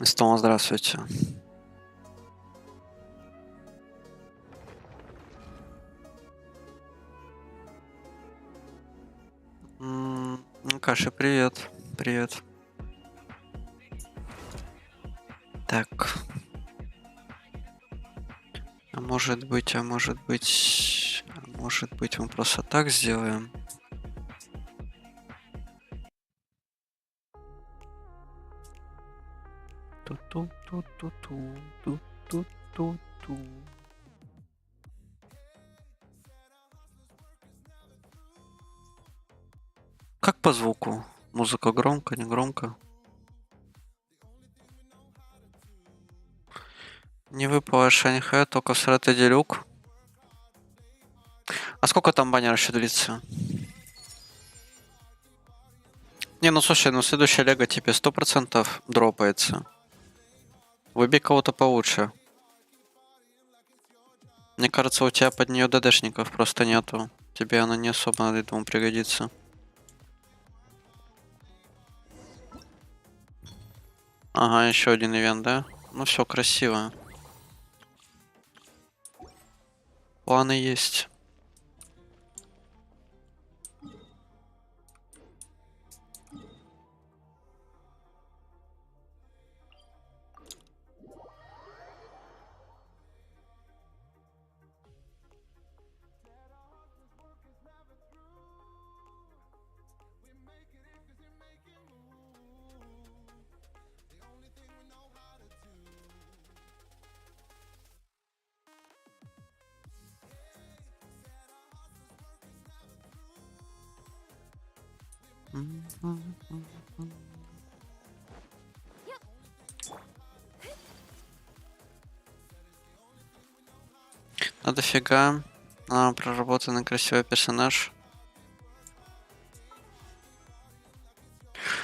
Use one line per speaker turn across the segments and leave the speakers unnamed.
Снова здравствуйте. Каша, привет. Привет. Так. А может быть мы просто так сделаем? Ту-ту-ту-ту-ту-ту-ту-ту. Как по звуку? Музыка громко, не громко? Не выпало Шаньхэ, только Срата Делюк. А сколько там баннер еще длится? Не, ну слушай, ну следующая лего тебе 100% дропается. Выбей кого-то получше. Мне кажется, у тебя под нее ДДшников просто нету. Тебе она не особо, я думаю, пригодится. Ага, еще один ивент, да? Ну все, красиво. Планы есть. А дофига. Проработанный красивый персонаж.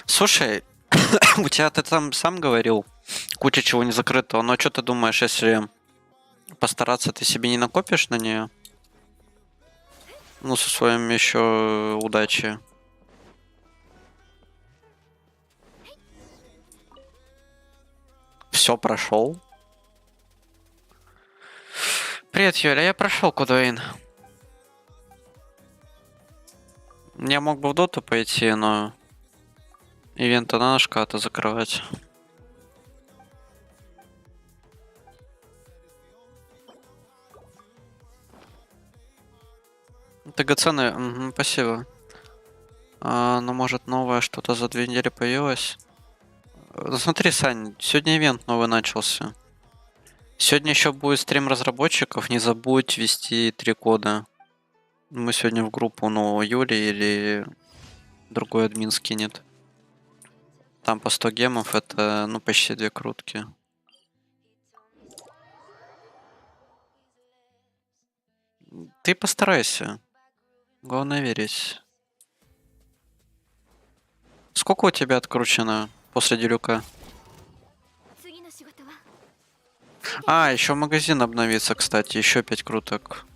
Слушай, у тебя ты там сам говорил, куча чего не закрытого, но что ты думаешь, если постараться, ты себе не накопишь на нее? Ну, со своим еще удачи. Все прошел. Привет, Юля, я прошел Кудвейн. Я мог бы в доту пойти, но ивенты надо шката закрывать. ТГ-цены, спасибо. Ну, может, новое что-то за 2 недели появилось? Ну, смотри, Сань, сегодня ивент новый начался. Сегодня еще будет стрим разработчиков, не забудь ввести 3 кода. Мы сегодня в группу, ну, Юли или другой админ скинет. Там по 100 гемов это, ну, почти 2 крутки. Ты постарайся. Главное верить. Сколько у тебя откручено после делюка? Еще магазин обновится, кстати. Еще 5 круток.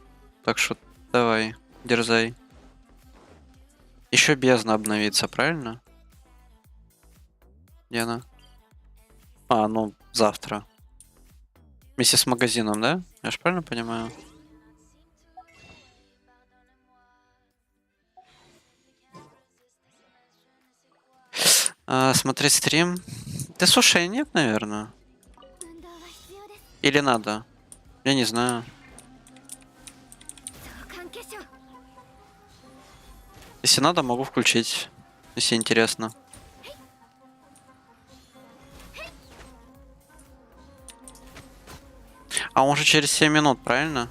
Так что давай, дерзай. Еще бездна обновится, правильно? Где она? Ну, завтра. Вместе с магазином, да? Я ж правильно понимаю? Смотреть стрим. Ты слушай, нет, наверное. Или надо? Я не знаю. Если надо, могу включить. Если интересно. А он же через 7 минут, правильно?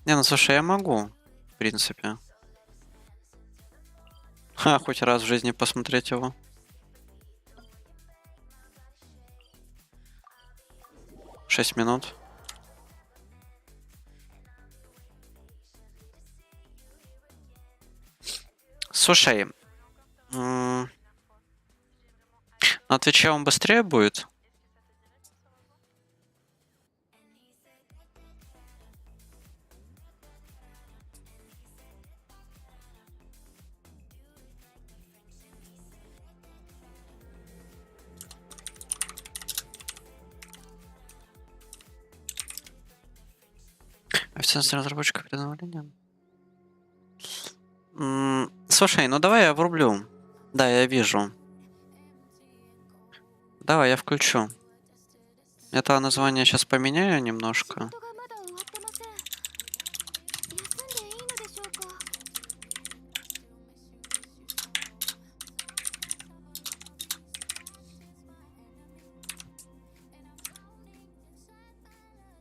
Не, ну слушай, я могу. В принципе. Ха, хоть раз в жизни посмотреть его. Шесть минут. Слушай, на Твиче он быстрее будет? Официальность разработчиков перед обновлением. Слушай, ну давай я врублю. Да, я вижу. Давай, я включу. Это название сейчас поменяю немножко.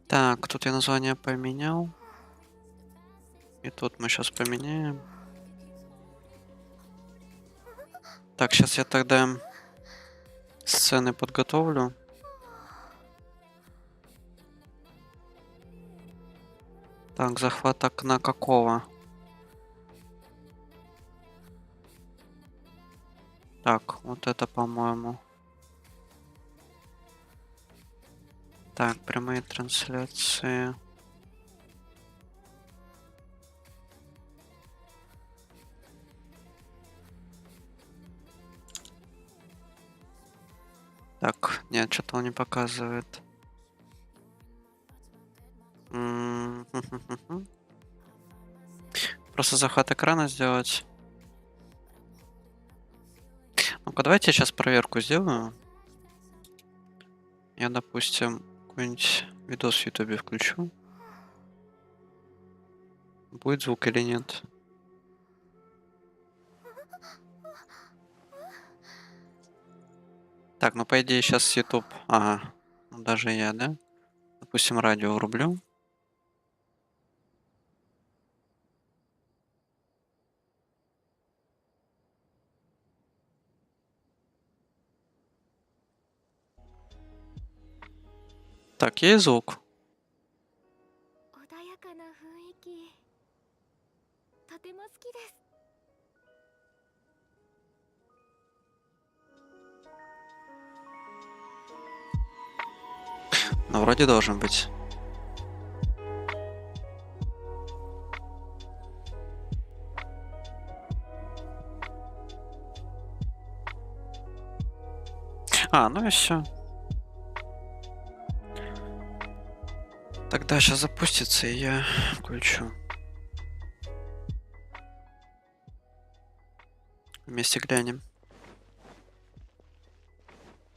Так, тут я название поменял. И тут мы сейчас поменяем. Так, сейчас я тогда сцены подготовлю. Так, захват окна какого? Так, вот это, по-моему. Так, прямые трансляции. Так, нет, что-то он не показывает. Просто захват экрана сделать. Ну-ка, давайте я сейчас проверку сделаю. Я, допустим, какой-нибудь видос в Ютубе включу. Будет звук или нет? Так, ну по идее сейчас YouTube. Ага. Ну, даже я, да? Допустим, радио врублю. Так, есть звук? Ну, вроде должен быть. А, ну и все. Тогда сейчас запустится, и я включу. Вместе глянем.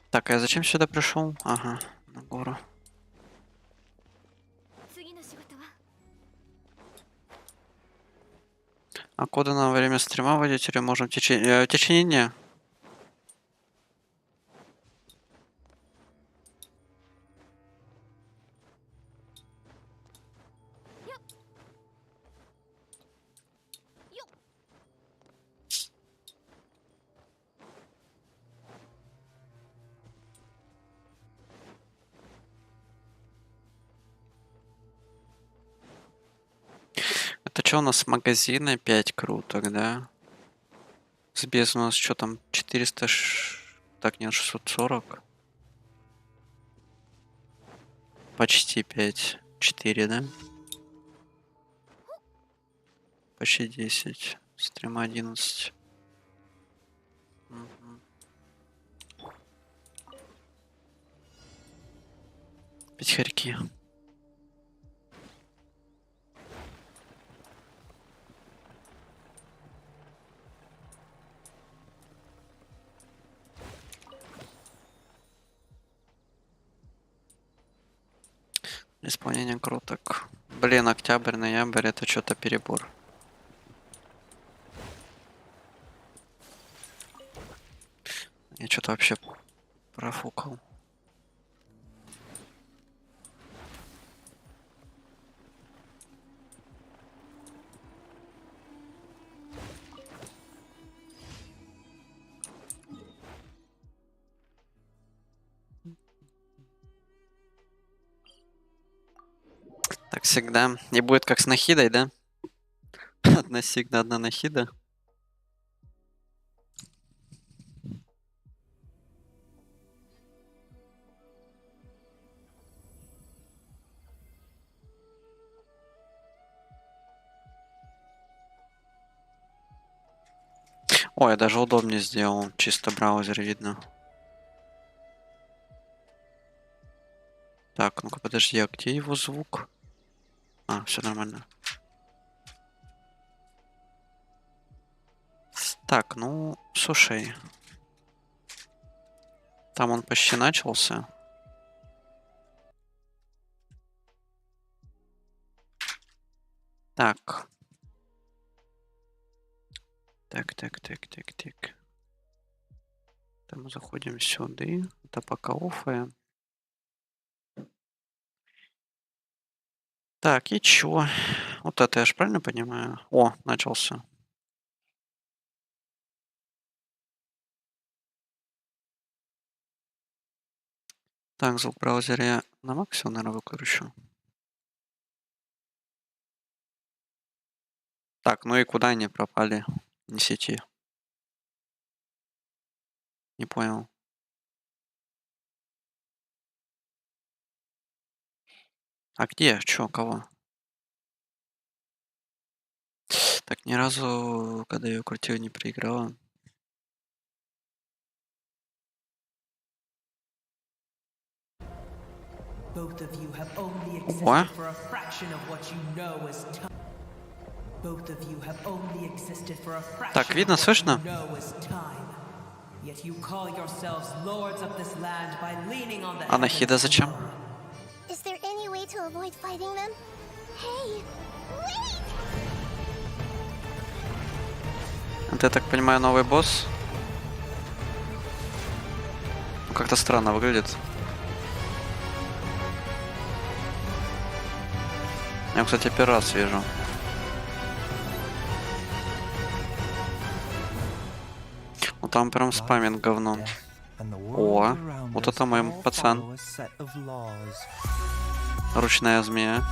Так, а я зачем сюда пришел? Ага, на гору. А коды на время стрима вводить или можем в течение дня? Это что у нас магазин опять круто, да? С без у нас что там 400 так, нет, 640. Почти 5. 4, да? Почти 10. Стрим 11. Мгм. 5 хорьки. Исполнение круток. Блин, октябрь, ноябрь, это что-то перебор. Я что-то вообще профукал. Так всегда. Не будет как с нахидой, да? Одна сигна, одна нахида. Ой, я даже удобнее сделал. Чисто браузер видно. Так, ну-ка подожди, а где его звук? А, все нормально. Так, ну, слушай. Там он почти начался. Так. Так. Там мы заходим сюда. Это пока офаем. Так, и чё? Вот это я ж правильно понимаю? О, начался. Так, звук браузера я на максимум, наверное, выкручу. Так, ну и куда они пропали? Не сети. Не понял. А где? Чё? Кого? Так ни разу, когда я крутил, не проиграла.
Both of you have only existed
What?
for a fraction of what you know as time. Both of you have only existed for a fraction
Так, видно,
of what
слышно?
you know as time. Yet you call yourselves lords of this land by leaning on the
А нахида
heavens
зачем?
alone.
Is there any way to avoid fighting them? Hey, wait!
Это, я так понимаю, новый босс? Ну, как-то странно выглядит. Я, кстати, первый раз вижу. Ну там прям спамит говно. О, вот это мой пацан. Ручная змея.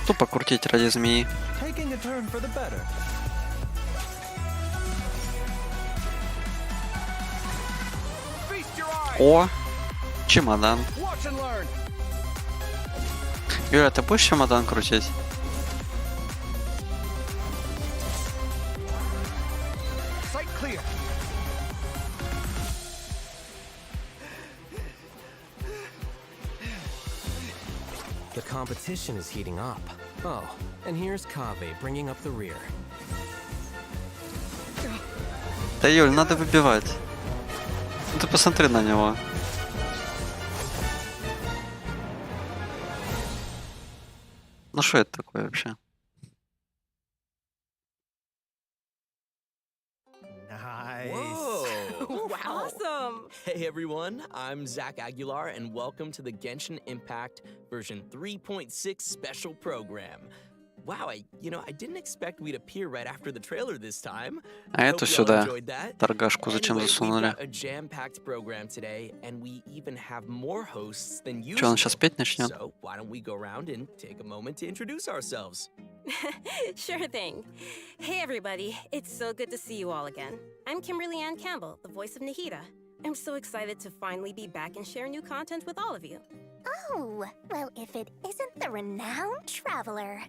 Тупо крутить ради змеи. О, чемодан. Юля, ты будешь чемодан крутить?
The competition is heating up. Oh, and here's Kaveh bringing up the rear.
Да, Юль, надо выбивать. Ну ты посмотри на него. Ну что это такое вообще?
Whoa!
Wow.
Awesome! Hey everyone, I'm Zach Aguilar and welcome to the Genshin Impact version 3.6 special program. Wow, I didn't expect we'd appear right after the trailer this time.
А эту
Hope you all
сюда
enjoyed that.
торгашку зачем
Anyway, we've
засунули?
got a jam-packed program today, and we even have more hosts than usual.
Что, он сейчас петь начнет?
So why don't we go around and take a moment to introduce ourselves?
Sure thing. Hey everybody, it's so good to see you all again. I'm Kimberly Ann Campbell, the voice of Nahida. I'm so excited to finally be back and share new content with all of you.
Oh, well, if it isn't the renowned traveler.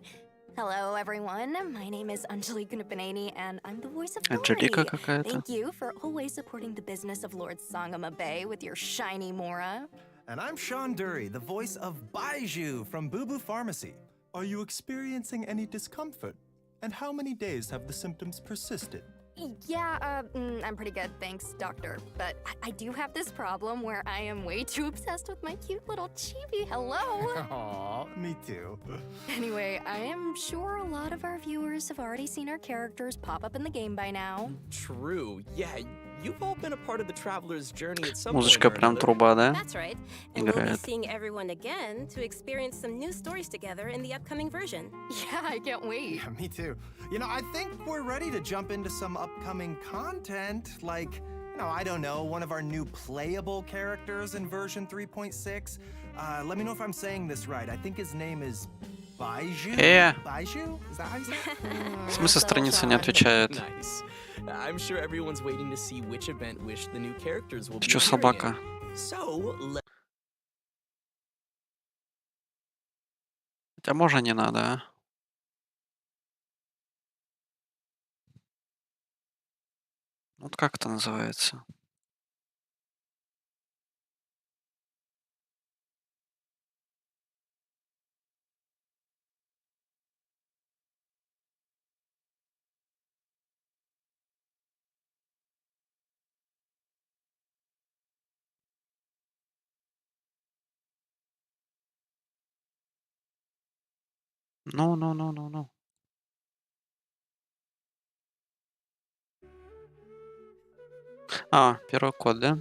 Hello, everyone. My name is Angelica Nupanani, and I'm the voice of
Анжелика
Thorny.
какая-то.
Thank you for always supporting the business of Lord Sangama Bay with your shiny Mora.
And I'm Sean Dury, the voice of Baiju from Boo Boo Pharmacy. Are you experiencing any discomfort? And how many days have the symptoms persisted?
I'm pretty good, thanks, doctor. But I do have this problem where I am way too obsessed with my cute little chibi. Hello.
Aw, me too.
Anyway, I am sure a lot of our viewers have already seen our characters pop up in the game by now.
True. Yeah, you've all been a part of the traveler's journey at some point
Музычка
or
прям
another.
труба, да?
That's right. And we'll be
Играет.
seeing everyone again to experience some new stories together in the upcoming version.
Yeah, I can't wait.
Yeah, me too. You know, I think we're ready to jump into some upcoming content, like, you know, I don't know, one of our new playable characters in version 3.6. Let me know if I'm saying this right. I think his name is Baiju? Baiju? Is that how you say it?
Смысл страницы не отвечает.
Nice. I'm sure everyone's waiting to see which event wish the new characters will
Ты
be
чё,
appearing
собака?
in. So,
Хотя можно не надо, а? Вот как это называется? Ну. А, первый код, да?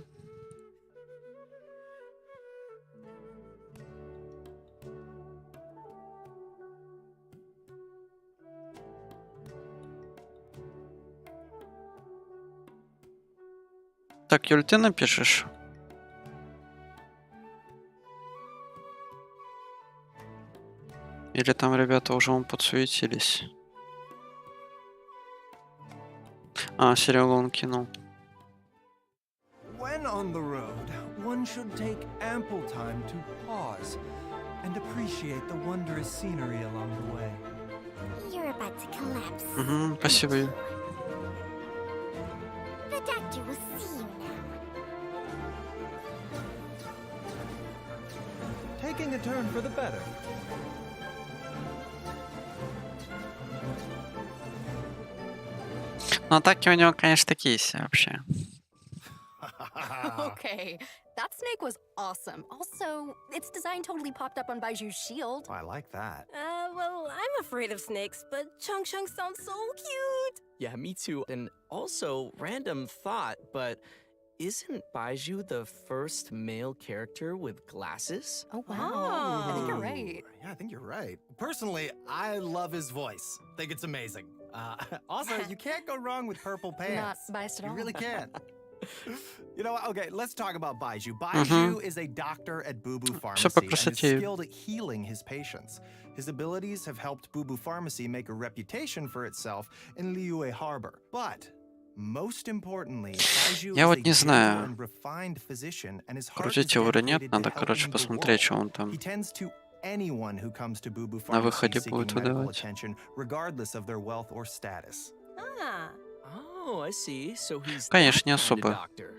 Так, Юль, ты напишешь? Или там ребята уже вон подсуетились? А, Серега он кинул.
When on the road, one should take ample time to pause and appreciate the wondrous scenery along the way.
You're about to collapse.
Угу, спасибо, Юль.
The doctor will see you now.
Taking a turn for the better.
Ну, атаки у него, конечно, такие себе вообще.
Okay, that snake was awesome. Also, its design totally popped up on Baiju's shield.
I like that.
Well, I'm afraid of snakes, but Chung Chung sounds so cute.
yeah, me too. And also, random thought, but isn't Baiju the first male character with glasses?
Oh, wow. I think you're
Oh.
right.
Yeah, I think you're right. Personally, I love his voice. Think it's amazing. Also, you can't go wrong with purple
Not
pants.
biased at
You
all.
really can't. You know what? Okay, let's talk about Baiju. Baiju is a doctor at Boo Boo Pharmacy and is
красоте.
skilled at healing his patients. His abilities have helped Boo Boo Pharmacy make a reputation for itself in Liyue Harbor. But most importantly, Baiju
Я
is
вот
a
не знаю,
gentle and refined physician, and his heart
крутить
is
его или нет,
dedicated to
надо, короче,
helping the
посмотреть, что
world.
он там
He tends to anyone who comes to Boo Boo
на
Pharmacy
выходе
seeking
будет
medical
выдавать.
attention, regardless of their wealth or status.
Ah.
Oh, I see. So he's
Конечно, не
that kind of
особо.
doctor.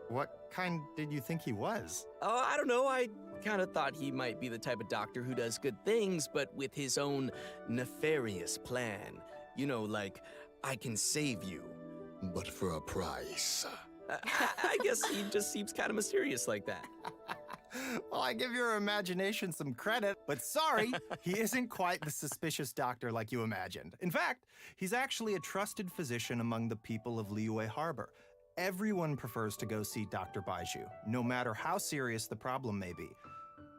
What kind did you think he was?
Oh, I don't know. I kind of thought he might be the type of doctor who does good things, but with his own nefarious plan. You know, like, I can save you.
But for a price.
I guess he just seems kind of mysterious like that.
Well, I give your imagination some credit, but sorry, he isn't quite the suspicious doctor like you imagined. In fact, he's actually a trusted physician among the people of Liyue Harbor. Everyone prefers to go see Dr. Baiju, no matter how serious the problem may be.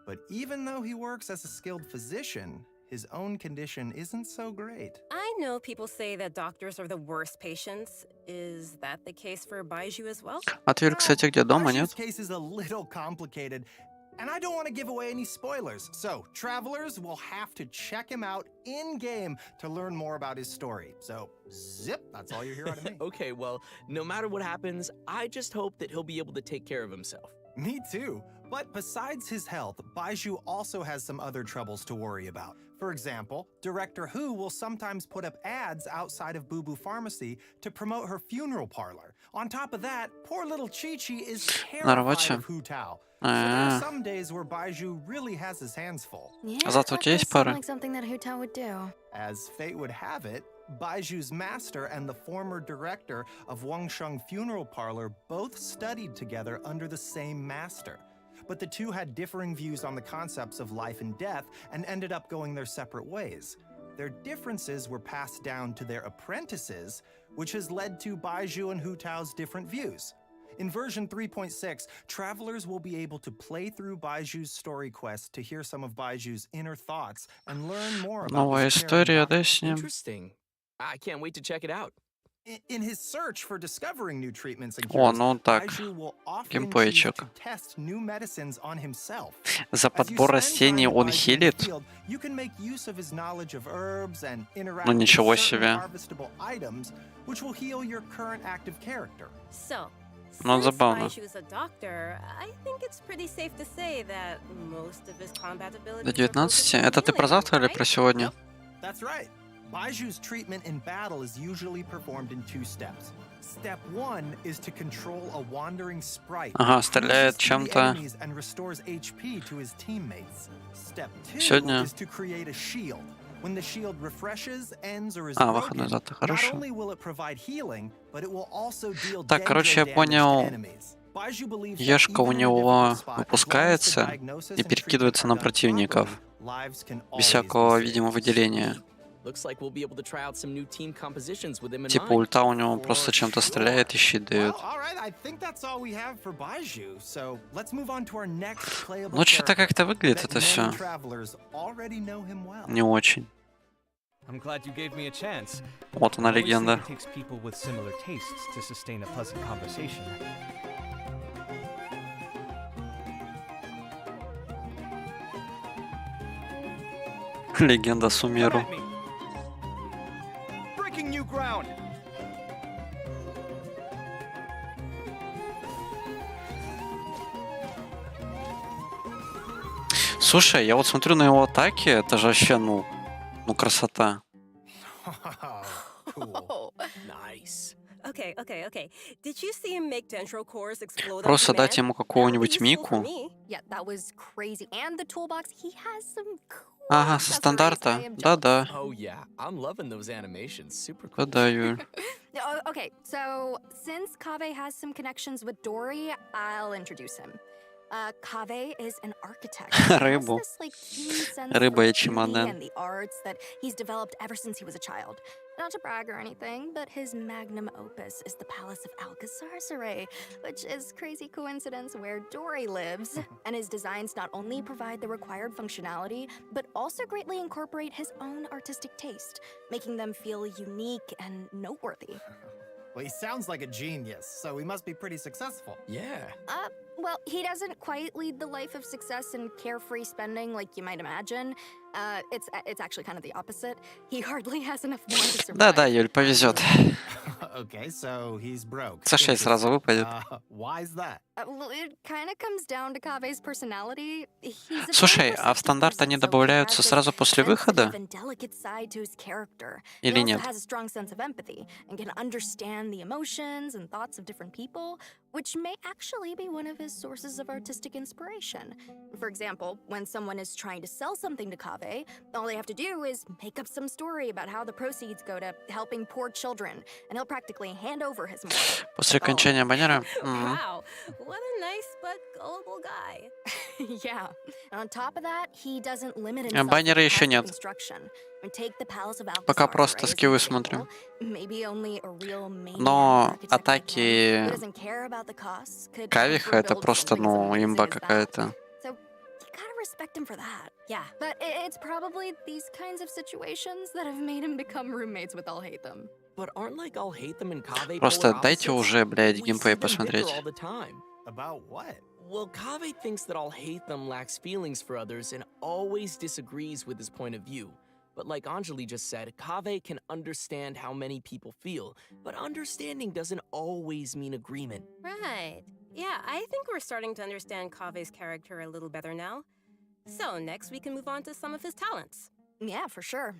But even though he works as a skilled physician, his own condition isn't so great.
I know people say that doctors are the worst patients. Is that the case for Baiju as well?
А ты, Юль, кстати, где дома, нет?
Baishu's case is a little complicated, and I don't want to give away any spoilers. So, travelers will have to check him out in-game to learn more about his story. So, zip, that's all you hear out of me.
Okay, well, no matter what happens, I just hope that he'll be able to take care of himself.
Me too. But besides his health, Baiju also has some other troubles to worry about. For example, Director Hu will sometimes put up ads outside of Boo Boo Pharmacy to promote her funeral parlor. On top of that, poor little Chi-Chi is terrified of Hu Tao. So there are some days where Baiju really has his hands full.
Yeah,
А завтра у
that
тебя
does
есть
sound
пара?
like something that Hu Tao would do.
As fate would have it, Baiju's master and the former director of Wangsheng Funeral Parlor both studied together under the same master. But the two had differing views on the concepts of life and death and ended up going their separate ways. Their differences were passed down to their apprentices, which has led to Baizhu and Hu Tao's different views. In version 3.6, travelers will be able to play through Baiju's story quest to hear some of Baiju's inner thoughts and learn more about
Новая
his caring
история, да,
doctor.
с ним?
Interesting. I can't wait to check it out.
In his search for discovering new treatments and
О,
cures,
ну так,
Baizhu will often choose
геймплейчик.
to test new medicines on himself.
За
As you
подбор
spend
растений
time
он
Baizhu in the
хилит?
field, you can make use of his knowledge of herbs and interact
Ну
with
ничего
certain
себе.
harvestable items, which will heal your current active character.
So,
Ну,
since
забавно.
Baizhu's a doctor, I think it's pretty safe to say that most of his combat abilities
До
are focused
19.
on
Это ты про
healing,
завтра или
right?
про сегодня?
That's right. Baiju's treatment in battle is usually performed in 2 steps. Step 1 is to control a wandering sprite.
Ага,
who
стреляет
pushes through the
чем-то.
enemies and restores HP to his teammates. Step 2
Сегодня.
is to create a shield. When the shield refreshes, ends, or is
А, выходной
broken,
завтра,
not
хорошо.
only will it provide healing, but it will also deal
Так, короче, я
damage to
понял,
enemies. Baizhu believes that
ешка у
even in a
него
difficult spot, as long as the
выпускается
diagnosis
и
and treatment
перекидывается
are
на
done
противников
properly, lives can
без
always be
всякого
saved.
видимого выделения.
Looks like we'll be able to try out some new team compositions with him in
Типа
mind.
ульта у него
For
просто чем-то
sure.
стреляет и щит дает.
Well, all right, I think that's all we have for Baizhu. So let's move on to our next playable
Ну что-то
character.
как-то выглядит
Bet
это
many
все
travelers already know him well.
не очень.
I'm glad you gave me a chance.
Вот она
I always think
легенда.
it takes people with similar tastes to sustain a pleasant conversation.
Легенда Сумеру.
Breaking new ground.
Слушай, я вот смотрю на его атаки, это же вообще, ну красота.
Cool.
Oh,
Nice.
okay. Did you see him make dendro cores explode on
Просто
command?
дать ему
That
какого-нибудь
was useful for
Мику.
me.
Yeah, that was crazy. And the toolbox, he has some cool
Ага, со
accessories. I
стандарта.
am jealous.
Да-да.
Oh yeah, I'm loving those animations. Super cool.
Да-да, Юль.
Okay, so since Kaveh has some connections with Dory, I'll introduce him. Kaveh is an architect. He has
Рыбу.
this, like, keen sense
Рыба
of
и
beauty
чемодан.
and the arts that he's developed ever since he was a child. Not to brag or anything, but his magnum opus is the Palace of Alcazarceray, which is crazy coincidence where Dory lives. And his designs not only provide the required functionality, but also greatly incorporate his own artistic taste, making them feel unique and noteworthy.
Well, he sounds like a genius, so he must be pretty successful.
Yeah.
Well, he doesn't quite lead the life of success and carefree spending like you might imagine. It's actually kind of the opposite. He hardly has enough money to survive.
Да-да, Юль, повезет.
Okay, so he's broke.
Со 6 сразу выпадет.
Why is that?
Well, it kind of comes down to Kaveh's personality. He's a
Слушай,
very
а в стандарт
person,
они
so he
добавляются
has this
сразу после выхода?
sensitive and delicate side to his character.
Или
He also
нет?
has a strong sense of empathy and can understand the emotions and thoughts of different people, which may actually be one of his sources of artistic inspiration. For example, when someone is trying to sell something to Kaveh, all they have to do is make up some story about how the proceeds go to helping poor children, and he'll practically hand over his money.
После окончания баннера?
Wow, what a nice but gullible guy.
Yeah. And on top of that, he doesn't limit himself
Баннера
to
еще
passive
нет.
construction. I mean, take the Palace of
Пока
Alcazarceray
просто
as an
скиллы
example.
смотрим.
Maybe only a real maniac
Но
architect like him,
атаки
who doesn't care about the costs, could
Кавиха это
build
просто,
something as
ну,
amazing
имба
as that.
какая-то.
So you gotta respect him for that.
Yeah.
But it's probably these kinds of situations that have made him become roommates with I'll Hate Them.
But aren't like I'll hate them and Kaveh
Просто
polar
дайте
opposites?
уже, блядь,
We
геймплей
see them bicker
посмотреть.
all the time.
About what?
Well, Kaveh thinks that I'll hate them lacks feelings for others and always disagrees with his point of view. But like Anjali just said, Kaveh can understand how many people feel, but understanding doesn't always mean agreement.
Right. Yeah, I think we're starting to understand Kaveh's character a little better now. So next we can move on to some of his talents.
Yeah, for sure.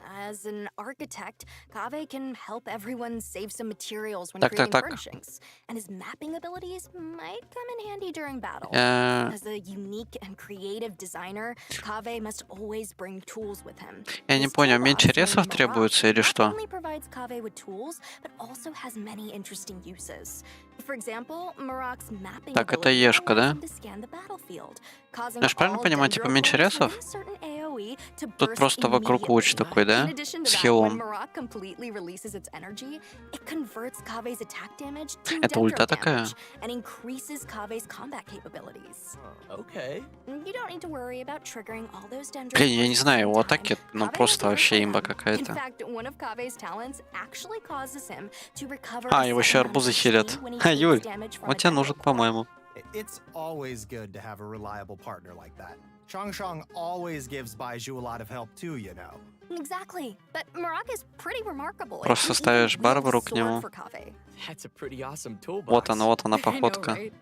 As an architect, Kaveh can help everyone save some materials when
Так,
creating
так.
furnishings, and his mapping abilities might come in handy during battle. As a unique and creative designer, Kaveh must always bring tools with him.
Я не понял, меньше ресов требуется или что?
Not only provides Kaveh with tools, but also has many interesting uses. For example, Marak's mapping
Так, это
ability
Ешка, да?
allows him to scan the battlefield, causing
Я ж правильно
all
понимаю, типа меньше
dendro
ресов?
within certain AoE to
Тут
burst
просто вокруг луч
immediately.
такой, да?
In addition to
С
that, when
хилом.
Marak completely releases its energy, it converts Kaveh's attack damage to
Это ульта
dendro
такая?
damage and increases Kaveh's combat capabilities.
Okay.
You don't need to worry about triggering all those dendros.
Блин, я не знаю, его
at the same
атаки,
time.
ну
Kaveh
просто
has
вообще
learned
имба
from them. In
какая-то.
fact, one of Kaveh's talents actually causes him to recover
А,
a
его
certain
еще
amount of
арбузы хилят.
HP when he
Ха,
takes
Юль,
damage from
он
a
тебе
dendro
нужен,
claw.
по-моему.
It's always good to have a reliable partner like that. Shang always gives Baiju a lot of help too, you know.
Exactly, but Marak is pretty remarkable. and
Просто
he even
ставишь
wields
Барбару
a
к
sword
нему.
for Kaveh.
That's a pretty awesome toolbox.
Вот она
I know,
походка.
right?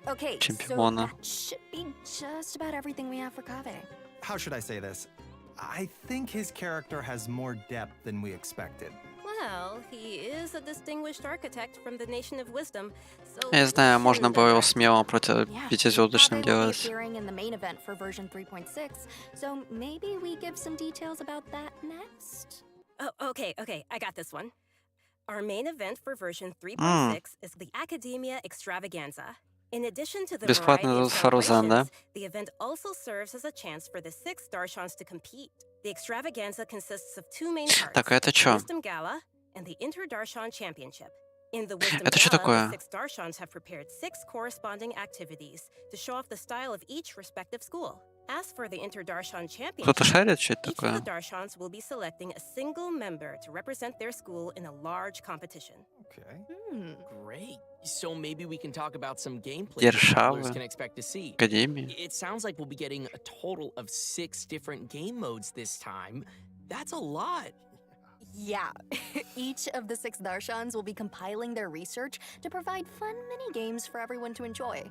Okay, so
Чемпиона.
that should be just about everything we have for Kaveh.
How should I say this? I think his character has more depth than we expected.
Well, he is a distinguished architect from the Nation of Wisdom, so
Я
we
знаю, можно
shouldn't
было его
underestimate
смело
him.
против
Yeah,
пятизвездочным
Kaveh will be
делать.
appearing in the main event for version 3.6, so maybe we give some details about that next.
Oh, okay, I got this one. Our main event for version 3.6 is the Academia Extravaganza. In addition to the variety
Бесплатный
of
Фарузан, да?
celebrations, the event also serves as a chance for the 6 Darshans to compete. The Extravaganza consists of 2 main parts,
Так, а это
the
чё?
Wisdom Gala and the Inter-Darshan Championship. In the Wisdom
Это чё
Gala,
такое?
the 6 Darshans have prepared 6 corresponding activities to show off the style of each respective school. As for the Inter-Darshan Championship,
Кто-то шарит, что это
each of the
такое?
Darshans will be selecting a single member to represent their school in a large competition.
Okay.
Great. So maybe we can talk about some gameplay that
Державы.
travelers can expect to see.
Академии.
It sounds like we'll be getting a total of 6 different game modes this time. That's a lot.
Yeah, each of the 6 Darshans will be compiling their research to provide fun mini-games for everyone to enjoy.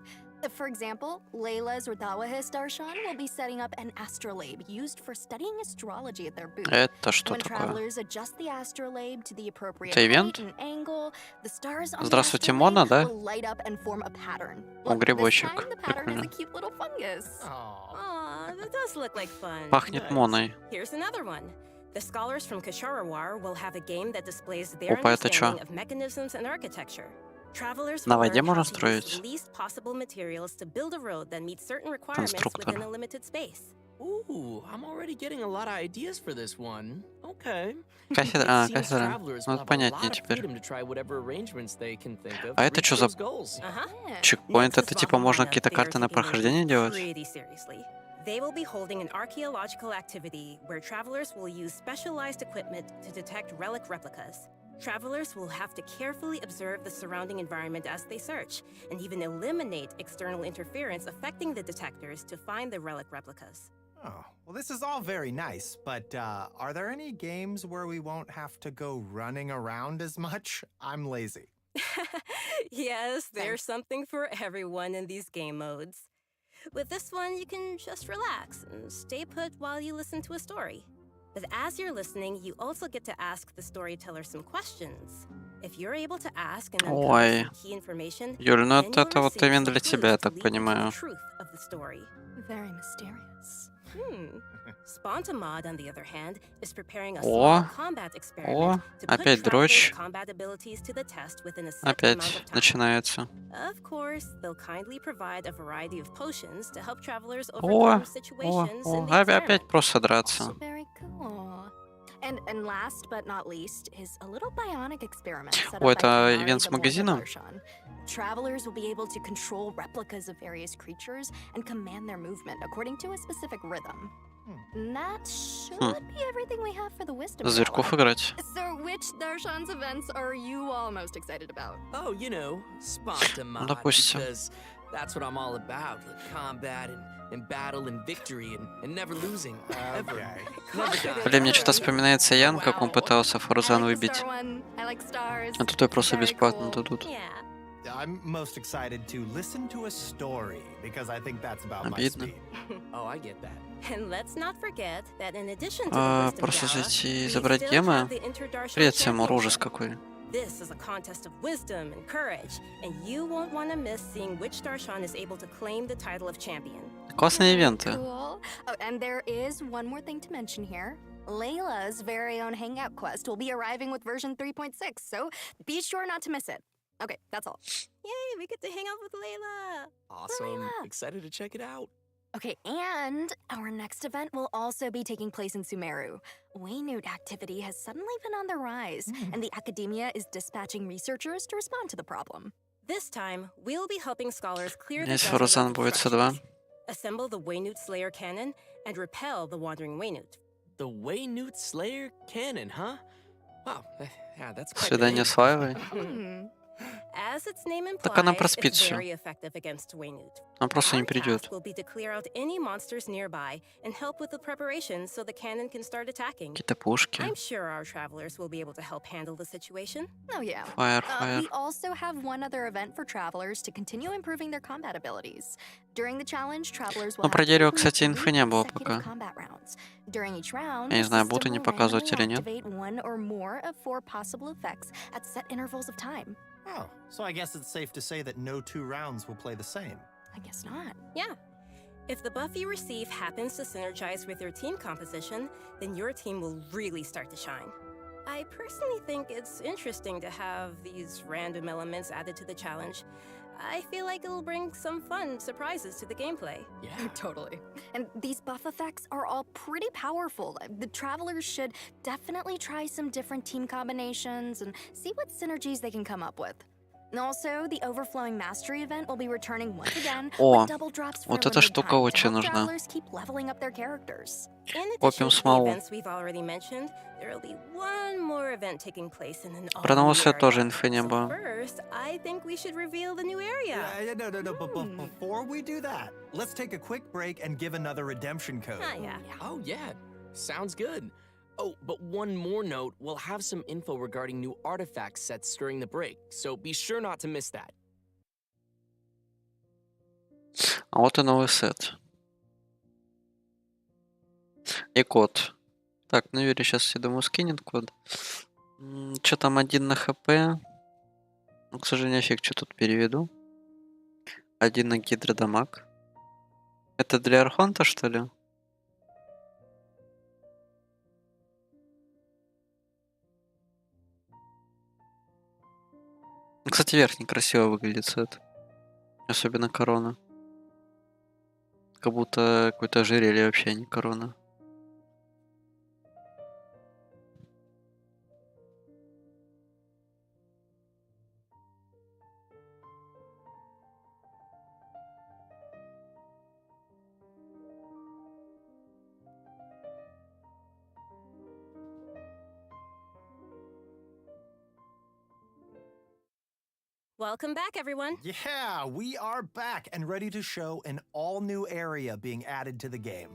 For example, Layla's Rudawahis Darshan will be setting up an astrolabe used for studying astrology at their booth.
Это что
When
такое?
travelers adjust the astrolabe to the appropriate
Это ивент?
height and angle, the stars on the
Здравствуйте,
astrolabe
Мона, да?
will light up and form a pattern.
О,
Look, this
грибочек.
time the pattern is
Прикольно.
a cute little fungus.
Aw, that does look like fun.
Пахнет Моной.
Here's another one. The scholars from Kasharawar will have a game that displays their
Опа, это чё?
understanding of mechanisms and architecture. Travelers
На
will
воде
learn how
можно
to use
строить?
the least possible materials to build a road that meets certain requirements
Конструктор.
within a limited space.
Ooh, I'm already getting a lot of ideas for this one. Okay.
Кафедра.
It
А,
seems
кафедра.
travelers
Ну,
will
это
have a
понятнее
lot of
теперь.
freedom to try whatever arrangements they can think of
А
to
это
reach
чё за
those goals.
Uh-huh.
чекпоинт?
Next
Это
to
типа можно
Swapamana,
какие-то
they are
карты на
taking their
прохождение
rules
делать?
pretty seriously. They will be holding an archaeological activity where travelers will use specialized equipment to detect relic replicas. Travelers will have to carefully observe the surrounding environment as they search, and even eliminate external interference affecting the detectors to find the relic replicas.
Oh, well, this is all very nice, but are there any games where we won't have to go running around as much? I'm lazy.
Yes, there's something for everyone in these game modes. With this one, you can just relax and stay put while you listen to a story. But as you're listening, you also get to ask the storyteller some questions. If you're able to ask and uncover
Ой.
some key information,
Юль, ну
then
это
you'll
вот
receive
ивент
some
для
clues
тебя, я
to
так
lead you to the
понимаю.
truth of the story.
Very mysterious.
Spontamod, on the other hand, is preparing a
О,
small combat experiment to put
опять
travelers'
дрочь.
combat abilities to the test within a set amount
Опять
of time.
начинается.
Of course, they'll kindly provide a variety of potions to help travelers
О,
overcome
о,
situations in
о,
the
опять
experiment.
просто драться.
Very cool. And last but not least is a little bionic experiment set
О,
up by
это
Tamari
ивент с
the Mortal
магазином?
Darshan. Travelers will be able to control replicas of various creatures and command their movement according to a specific rhythm. And that should be everything we have for the Wisdom
Зверьков
Gala.
играть.
So which Darshan's events are you all most excited about?
Oh, you know, Spontamod,
допустим.
because that's what I'm all about. Like combat and battle and victory and never losing. Ever.
Okay.
Never die.
Блин, мне что-то вспоминается Ян, как он пытался Фарузан
I like the
выбить.
star one. I like stars.
А тут ее просто
Very
бесплатно
cool.
дадут.
Yeah.
I'm most excited to listen to a story because I think that's about my
Обидно.
speed.
Oh, I get that.
And let's not forget that in addition to the Wisdom
Просто
Gala,
зайти и
we
забрать
still
гемы.
have the Interdarshan
Привет всем, ужас
Championship.
какой.
This is a contest of wisdom and courage, and you won't want to miss seeing which Darshan is able to claim the title of champion.
Классные ивенты.
Cool. Oh, and there is one more thing to mention here. Layla's very own hangout quest will be arriving with version 3.6, so be sure not to miss it. Okay, that's all.
Yay, we get to hang out with Layla!
Awesome.
Layla.
Excited to check it out.
Okay, and our next event will also be taking place in Sumeru. Waynute activity has suddenly been on the rise, and the academia is dispatching researchers to respond to the problem.
This time, we'll be helping scholars clear the
Здесь
desert of
Фарузан будет С2.
obstructions, assemble the Waynute Slayer cannon, and repel the wandering Waynute.
The Waynute Slayer cannon, huh? Wow, yeah, that's quite
Свидание
big.
с Лайвой.
As its name
Так она
implies,
проспит
it's
всё.
very effective against Waynute.
Она просто не
Our
придет.
task will be to clear out any monsters nearby and help with the preparations so the cannon can start attacking.
Какие-то пушки.
I'm sure our travelers will be able to help handle the situation.
Oh, yeah.
Фаер, фаер.
We also have one other event for travelers to continue improving their combat abilities. During the challenge, travelers will
Ну, про
have to
дерево,
complete
кстати, инфы не
3
было
consecutive
пока.
combat rounds. During each round,
Я не
the
знаю,
system
будут они
will
показывать
randomly
или нет.
activate one or more of 4 possible effects at set intervals of time.
Oh, so I guess it's safe to say that no 2 rounds will play the same.
I guess not.
Yeah. If the buff you receive happens to synergize with your team composition, then your team will really start to shine. I personally think it's interesting to have these random elements added to the challenge. I feel like it'll bring some fun surprises to the gameplay.
Yeah.
Totally. And these buff effects are all pretty powerful. The travelers should definitely try some different team combinations and see what synergies they can come up with. And also, the Overflowing Mastery event will be returning once again
О,
with double drops for
вот
a
эта
limited
штука
time to
очень
help
нужна.
travelers keep leveling up their characters.
In addition
Копим
to the
смолу.
events we've already mentioned, there will be one more event taking place in an
Про
all-new
новости тоже
area.
инфы не
So
было.
first, I think we should reveal the new area.
No, but before we do that, let's take a quick break and give another redemption code.
Yeah.
Oh, yeah. Sounds good. Oh, but one more note, we'll have some info regarding new artifact sets during the break, so be sure not to miss that.
А вот и новый сет. И код. Так, ну Юрий сейчас, я думаю, скинет код. Что там 1 на хп? Ну, к сожалению, фиг, что тут переведу. 1 на гидродамаг. Это для Архонта, что ли? Кстати, верхний красиво выглядит сет. Особенно корона. Как будто какое-то ожерелье вообще, а не корона.
Welcome back, everyone.
Yeah, we are back and ready to show an all-new area being added to the game.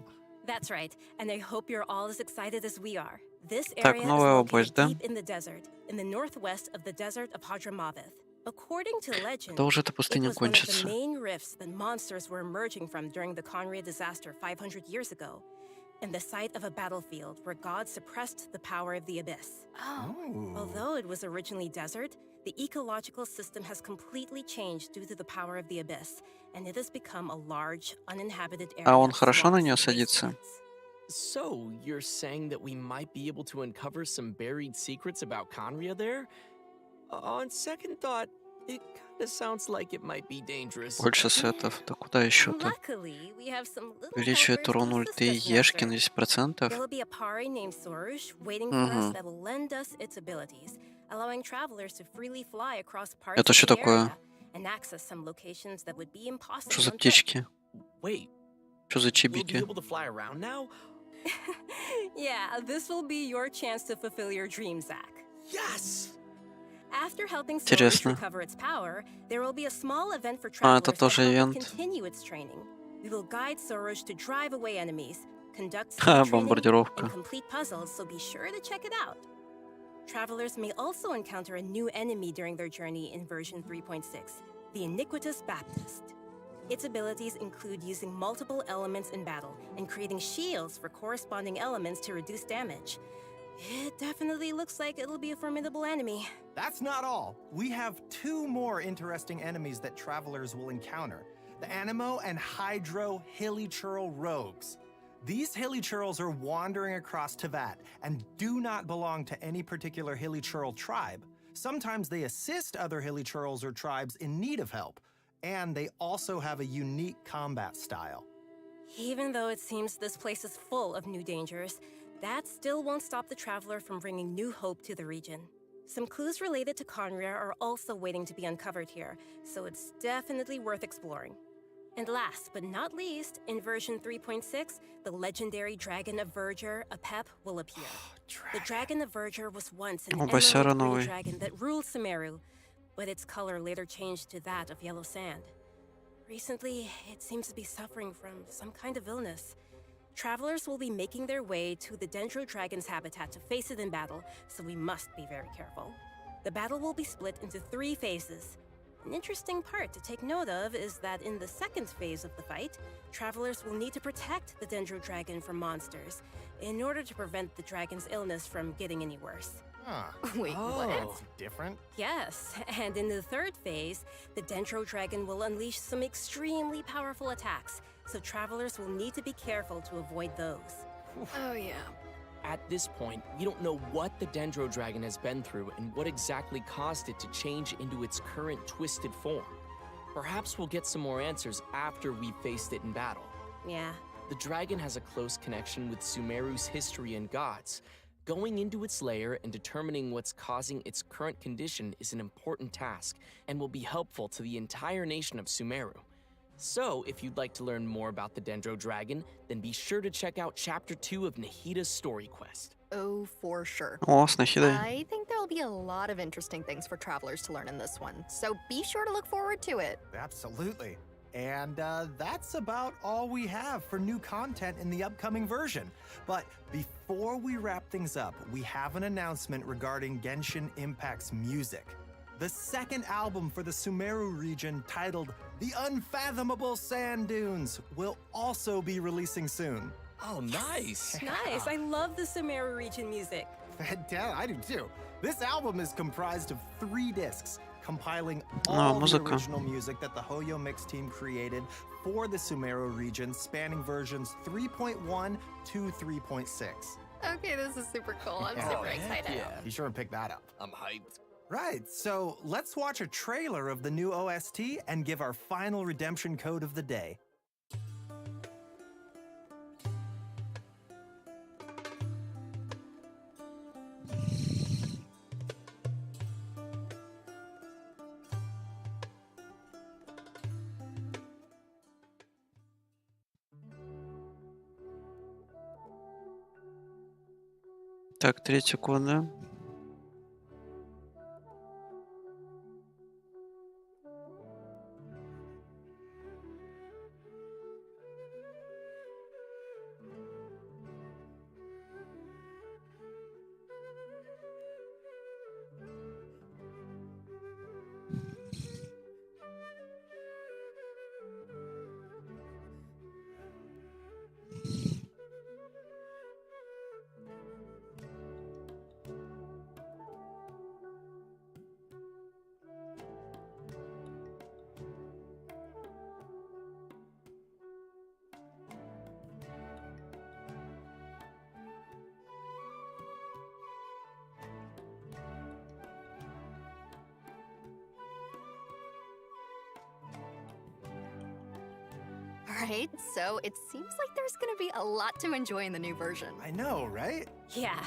That's right, and I hope you're all as excited as we are. This
Так,
area is
новая область,
located
да?
deep in the desert, in the northwest of the desert of Hadramaveth. According to legend,
Да уже эта
it
пустыня
was one of the
кончится.
main rifts that monsters were emerging from during the Conria disaster 500 years ago, and the site of a battlefield where God suppressed the power of the abyss.
Oh.
Although it was originally desert, the ecological system has completely changed due to the power of the abyss, and it has become a large, uninhabited area.
А он
of
хорошо на
swamps
неё
and
садится?
wastelands.
So, you're saying that we might be able to uncover some buried secrets about Conria there? On second thought, it kinda sounds like it might be dangerous.
Больше сетов. Да куда еще-то?
Luckily, we have some little
Увеличивает
helpers
урон
to
ульты
assist us in
Ешки
our
на
search.
10%.
There'll be a pari named Sorush waiting for us
Мгм.
that will lend us its abilities, allowing travelers to freely fly across parts
Это
of
что
the
такое?
area and access some locations that would be impossible
Что за
on foot.
птички?
Wait,
Что за
we'll be
чибики?
able to fly around now?
Yeah, this will be your chance to fulfill your dream, Zach.
Yes!
After helping Sorush
Интересно.
recover its power, there will be a small event for
А, это
travelers to
тоже
help it
ивент.
continue its training. We will guide Sorush to drive away enemies, conduct
Ха,
skill training,
бомбардировка.
and complete puzzles, so be sure to check it out. Travelers may also encounter a new enemy during their journey in version 3.6, the Iniquitous Baptist. Its abilities include using multiple elements in battle and creating shields for corresponding elements to reduce damage. It definitely looks like it'll be a formidable enemy.
That's not all. We have 2 more interesting enemies that travelers will encounter. The Animo and Hydro Hilichurl rogues. These Hilichurls are wandering across Teyvat and do not belong to any particular Hilichurl tribe. Sometimes they assist other Hilichurls or tribes in need of help, and they also have a unique combat style.
Even though it seems this place is full of new dangers, that still won't stop the traveler from bringing new hope to the region. Some clues related to Conria are also waiting to be uncovered here, so it's definitely worth exploring. And last but not least, in version 3.6, the legendary Dragon of Verdure, Apep, will appear. The Dragon of Verdure was once an emerald green dragon that ruled Sumeru, but its color later changed to that of yellow sand. Recently, it seems to be suffering from some kind of illness. Travelers will be making their way to the Dendro Dragon's habitat to face it in battle, so we must be very careful. The battle will be split into 3 phases. An interesting part to take note of is that in the second phase of the fight, travelers will need to protect the Dendro Dragon from monsters in order to prevent the dragon's illness from getting any worse.
Huh.
Wait, what?
That's different.
Yes, and in the third phase, the Dendro Dragon will unleash some extremely powerful attacks, so travelers will need to be careful to avoid those.
Oh, yeah.
At this point, we don't know what the Dendro Dragon has been through and what exactly caused it to change into its current twisted form. Perhaps we'll get some more answers after we've faced it in battle.
Yeah.
The dragon has a close connection with Sumeru's history and gods. Going into its lair and determining what's causing its current condition is an important task and will be helpful to the entire nation of Sumeru. So, if you'd like to learn more about the Dendro Dragon, then be sure to check out Chapter 2 of Nahida's story quest.
Oh, for sure.
О, с Нахидой.
I think there'll be a lot of interesting things for travelers to learn in this one, so be sure to look forward to it.
Absolutely. And that's about all we have for new content in the upcoming version. But before we wrap things up, we have an announcement regarding Genshin Impact's music. The second album for the Sumeru region, titled The Unfathomable Sand Dunes, will also be releasing soon.
Oh, nice!
Nice, I love the Sumeru region music.
Yeah, I do too. This album is comprised of 3 discs, compiling all the
музыка.
original music that the Hoyo Mix team created for the Sumeru region, spanning versions 3.1 to 3.6.
Okay, this is super cool. I'm super excited.
Yeah.
Be sure and pick that up.
I'm hyped.
Right, so let's watch a trailer of the new OST and give our final redemption code of the day.
Так, 3 секунды.
Right, so it seems like there's gonna be a lot to enjoy in the new version.
I know, right?
Yeah.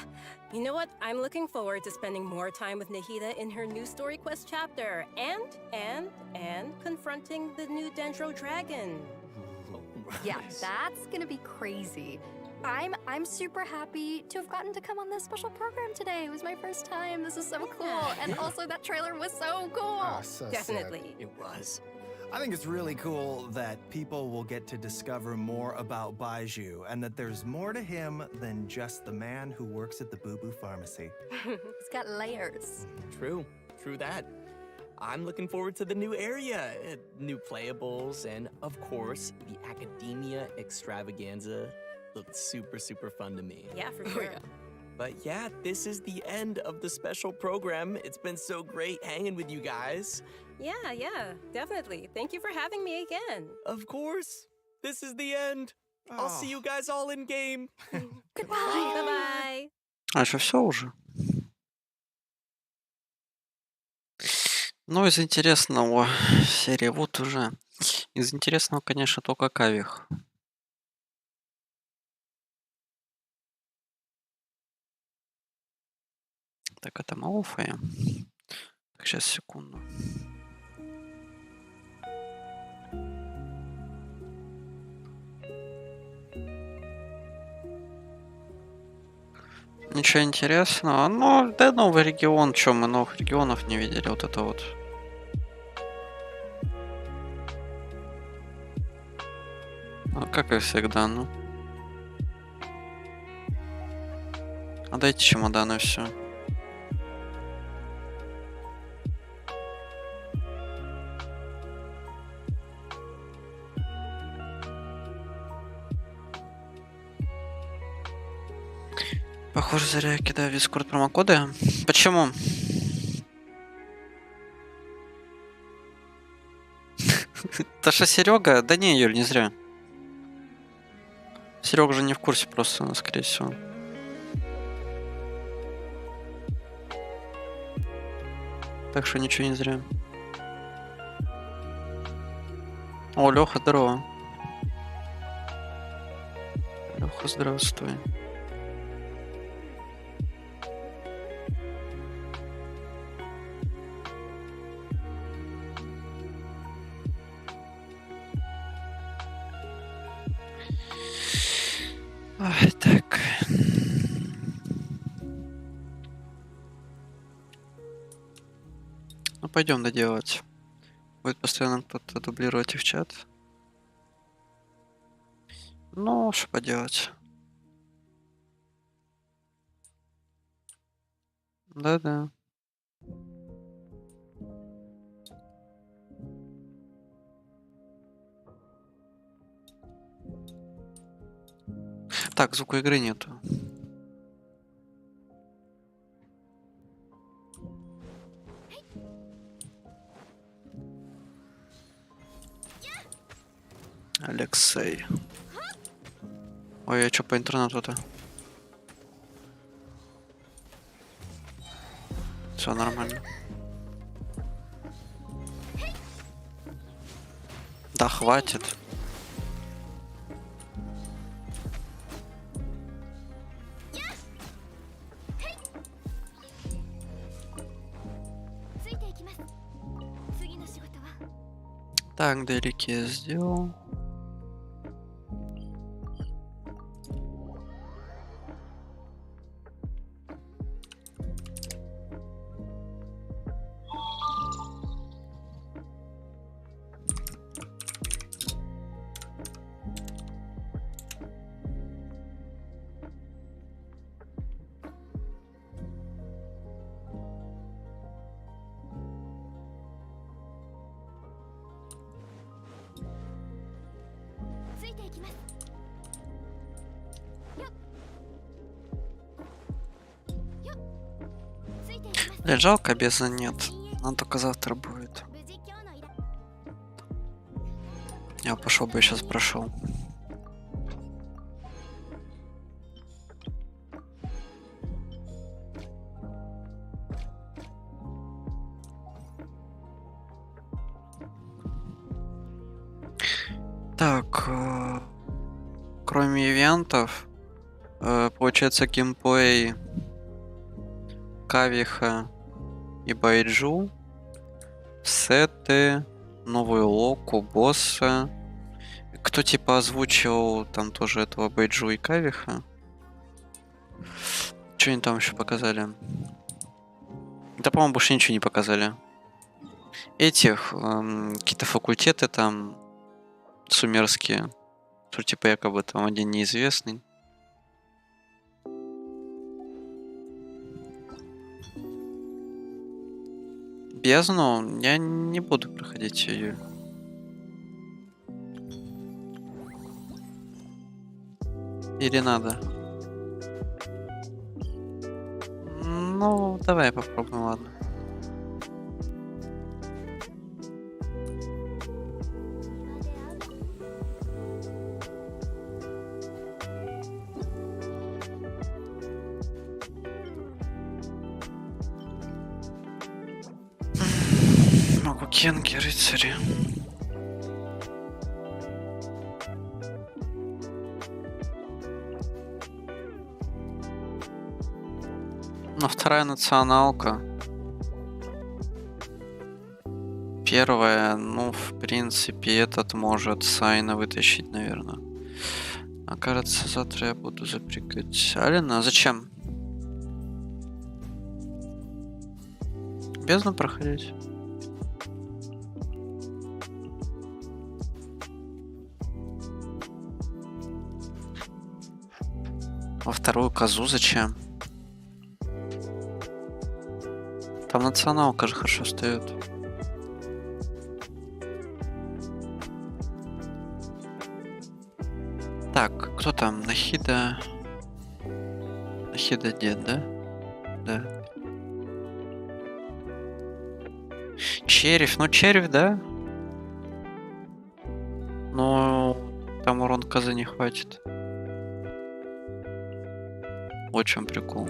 You know what? I'm looking forward to spending more time with Nahida in her new story quest chapter and confronting the new Dendro Dragon.
Yeah, that's gonna be crazy. I'm super happy to have gotten to come on this special program today. It was my first time. This is so cool. And also that trailer was so cool.
Oh, so
Definitely.
sick.
It was.
I think it's really cool that people will get to discover more about Baiju and that there's more to him than just the man who works at the Boo Boo Pharmacy.
It's got layers.
True that. I'm looking forward to the new area, new playables, and of course, the Academia Extravaganza looked super, super fun to me.
Yeah, for sure.
But yeah, this is the end of the special program. It's been so great hanging with you guys.
Yeah, definitely. Thank you for having me again.
Of course, this is the end. I'll see you guys all in game.
Goodbye. Bye-bye.
А что, все уже? Ну, из интересного серии, вот уже. Из интересного, конечно, только Кавих. Так, это мы офаем. Так, сейчас, секунду. Ничего интересного. Ну, да, новый регион. Чё, мы новых регионов не видели? Вот это вот. Ну, как и всегда, ну. А дайте чемоданы, все. Похоже, зря я кидаю в Discord промокоды. Почему? То что Серега? Да не, Юль, не зря. Серега же не в курсе просто, скорее всего. Так что ничего не зря. О, Леха, здорово. Леха, здравствуй. Ой, так. Ну, пойдем доделать. Будет постоянно кто-то дублировать их в чат. Ну, что поделать. Да-да. Так, звука игры нету. Алексей. Ой, а что по интернету-то? Все нормально. Да, хватит. Так, далеки я сделал. Блин, жалко, беза нет. Он только завтра будет. Я пошел бы, сейчас прошел. Так, кроме ивентов, получается геймплей Кавиха и Байджу, сеты, новую локу, босса. Кто типа озвучил там тоже этого Байджу и Кавиха? Что они там еще показали? Да, по-моему, больше ничего не показали. Этих, какие-то факультеты там сумерские. Что типа якобы там один неизвестный. бездну, я не буду проходить ее. Или надо? Ну, давай попробуем, ладно. Кенки, рыцари. Ну, вторая националка. Первая, ну, в принципе, этот может Сайна вытащить, наверное. А кажется, завтра я буду запрягать Алина. Зачем? Бездну проходить? Во вторую козу зачем? Там националка же хорошо встает. Так, кто там? Нахида? Нахида дед, да? Да. Червь, ну червь, да? Но там урон козы не хватит. Вот в чем прикол.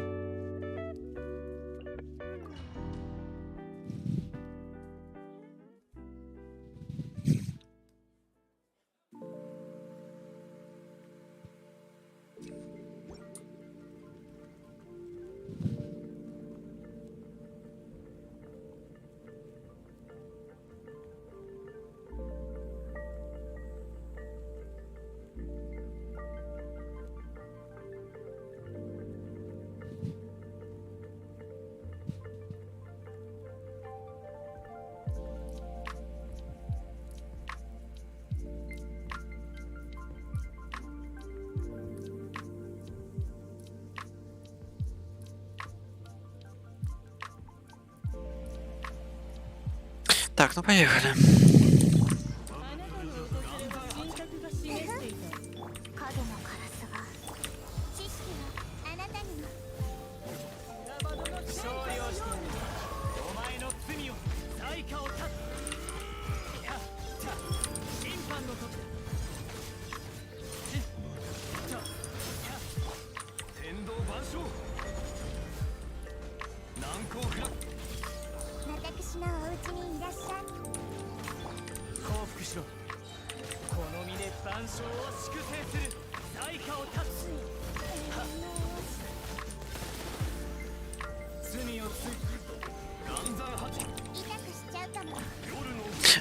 Так, ну поехали.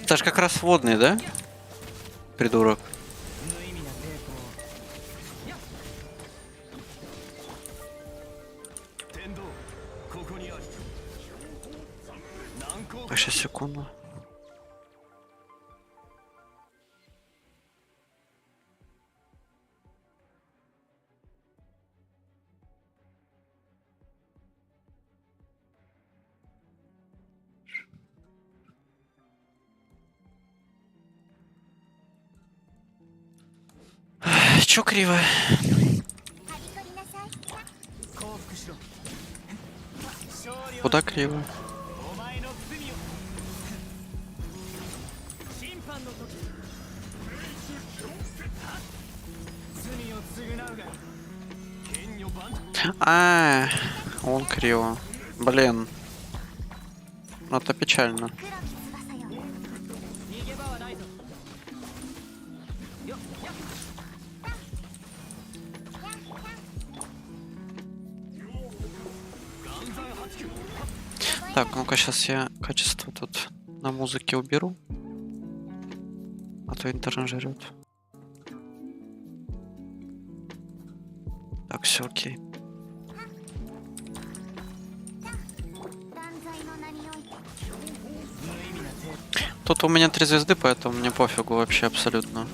Это же как раз водный, да? Придурок. А сейчас секунду. Чё криво? Куда криво? А, он криво. Блин. Ну, это печально. Так, ну-ка, сейчас я качество тут на музыке уберу. А то интернет жрет. Так, все окей. Тут у меня 3 звезды, поэтому мне пофигу вообще абсолютно.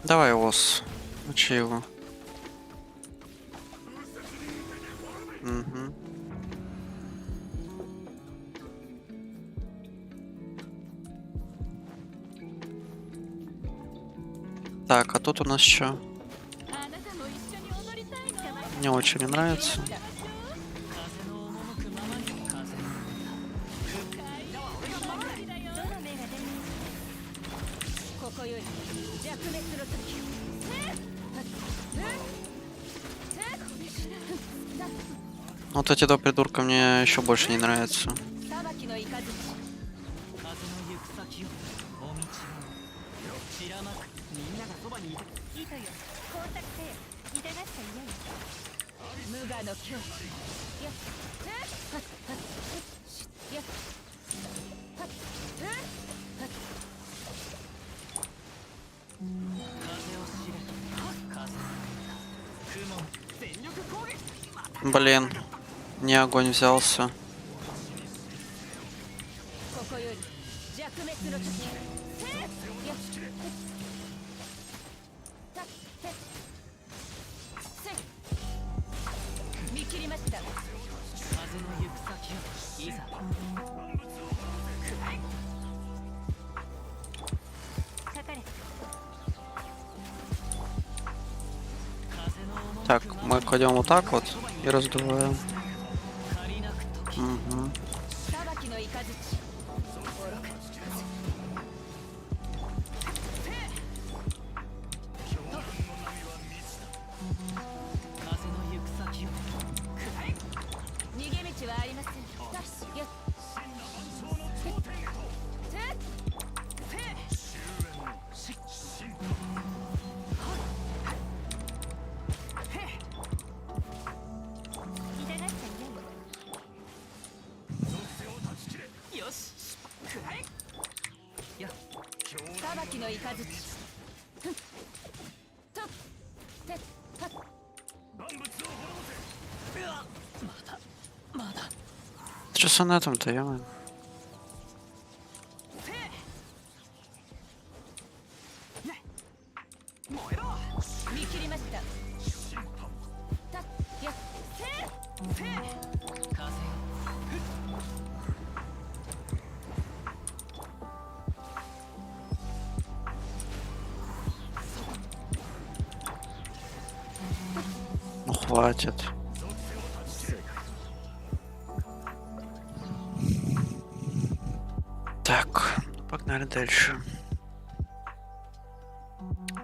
Давай, Ос. Учи его. Угу. Так, а тут у нас что? Мне очень не нравится. Вот эти два придурка мне еще больше не нравятся. Блин, не огонь взялся. Так, мы кладем вот так вот и раздуваем. Угу. Что на этом-то, я? Ну хватит. Так, погнали дальше.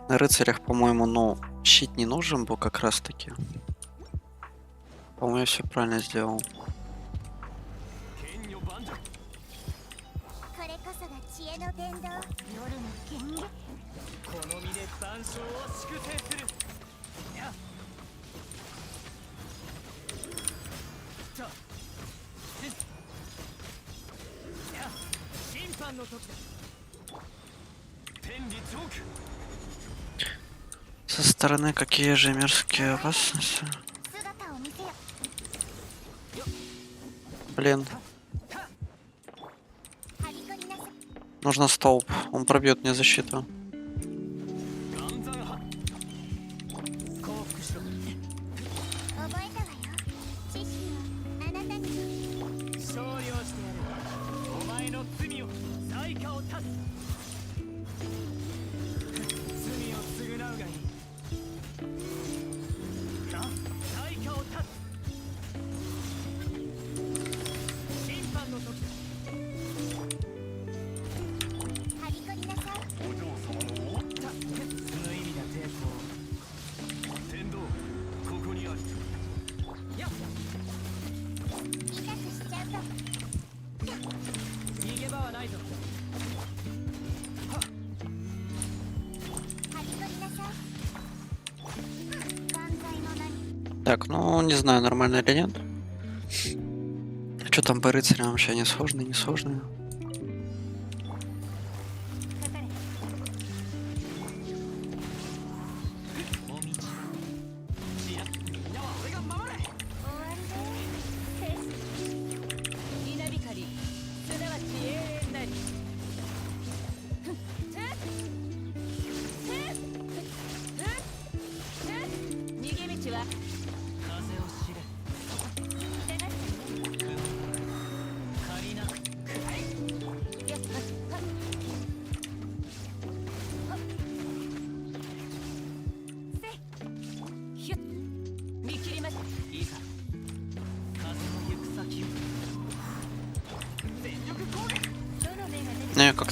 На рыцарях, по-моему, ну, щит не нужен был как раз таки. По-моему, я все правильно сделал. Со стороны какие же мерзкие опасности. Блин. Нужно столб. Он пробьет мне защиту. Так, ну не знаю, нормально или нет. Что там по рыцарям вообще, не сложные, не сложные?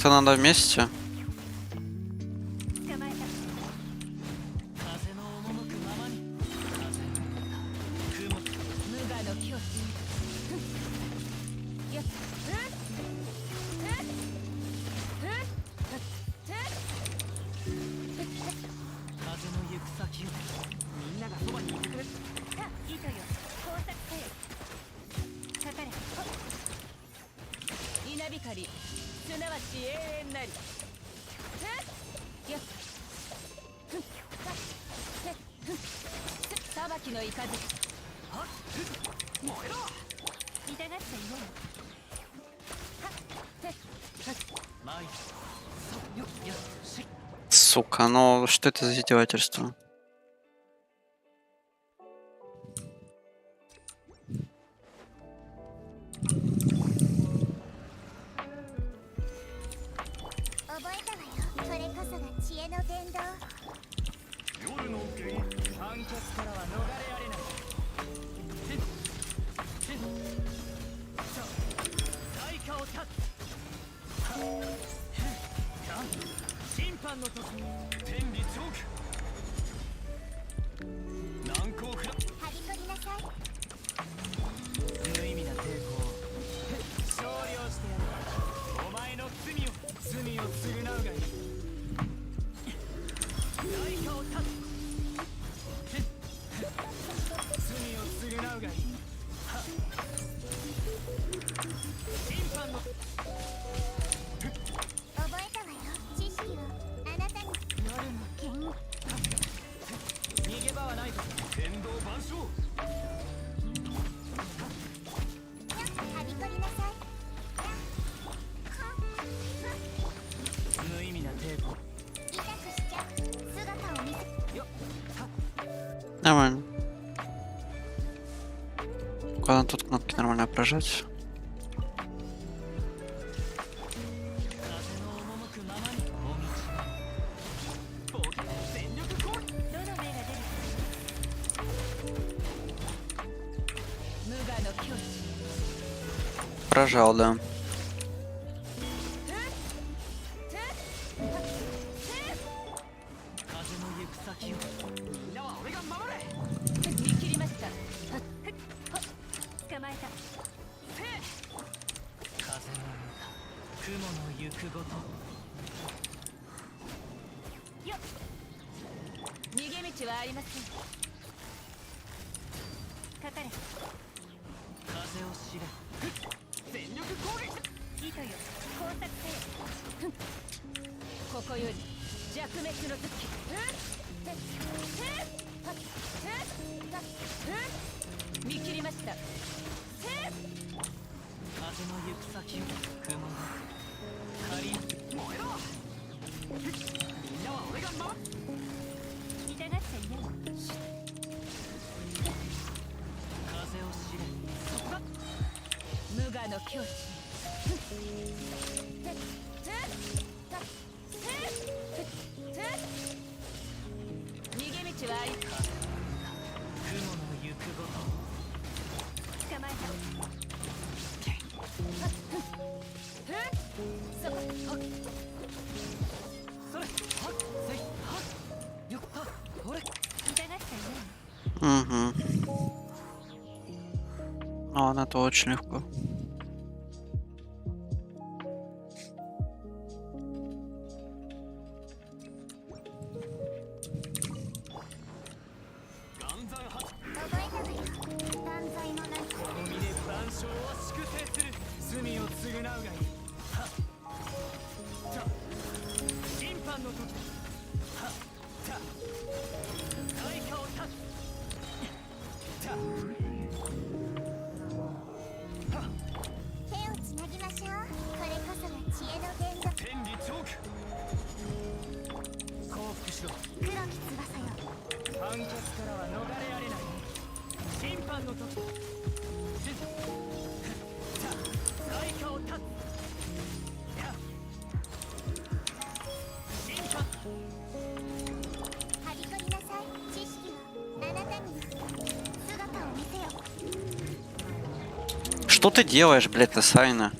Кажется, надо вместе. Сука, ну что это за издевательство? Нормально. Куда тут кнопки нормально прожать? Прожал, да. Ладно, это очень легко. Что ты делаешь, блядь, Сайна?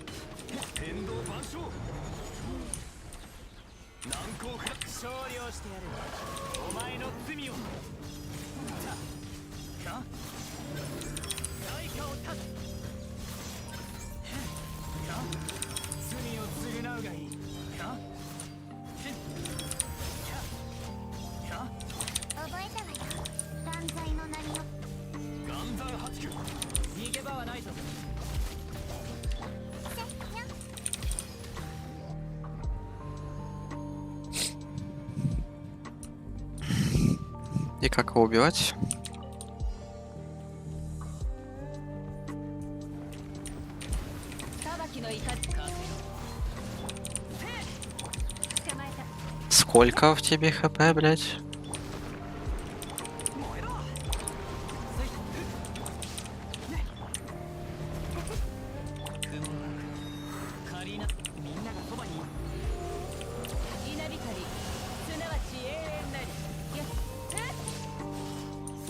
И как его убивать? Сколько в тебе хп, блять?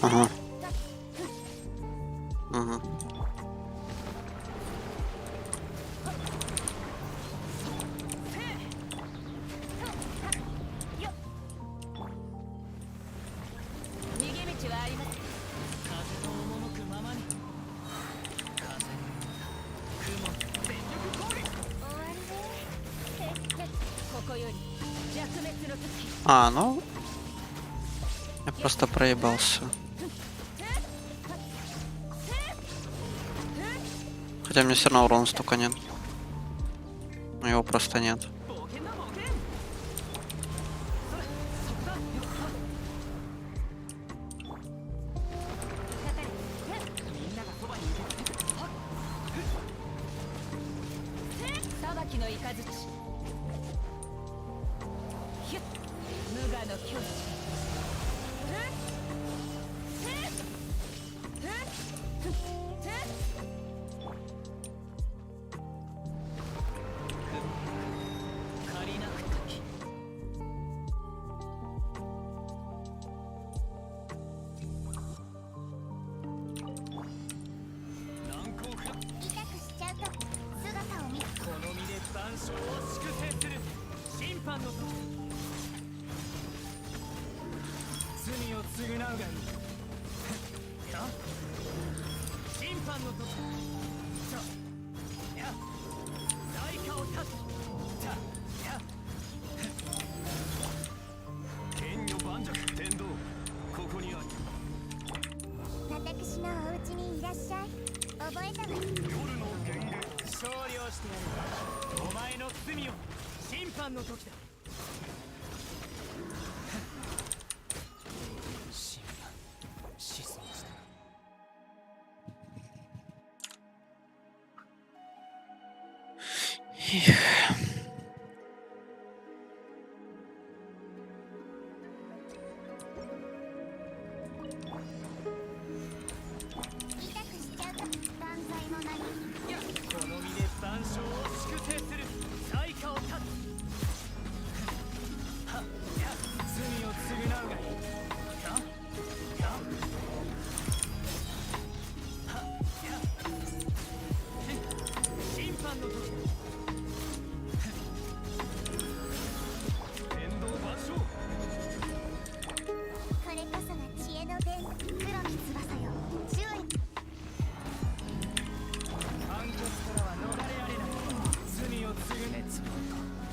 Ага. Ага. А, ну... Я просто проебался. Хотя мне все равно урона столько нет. Но его просто нет.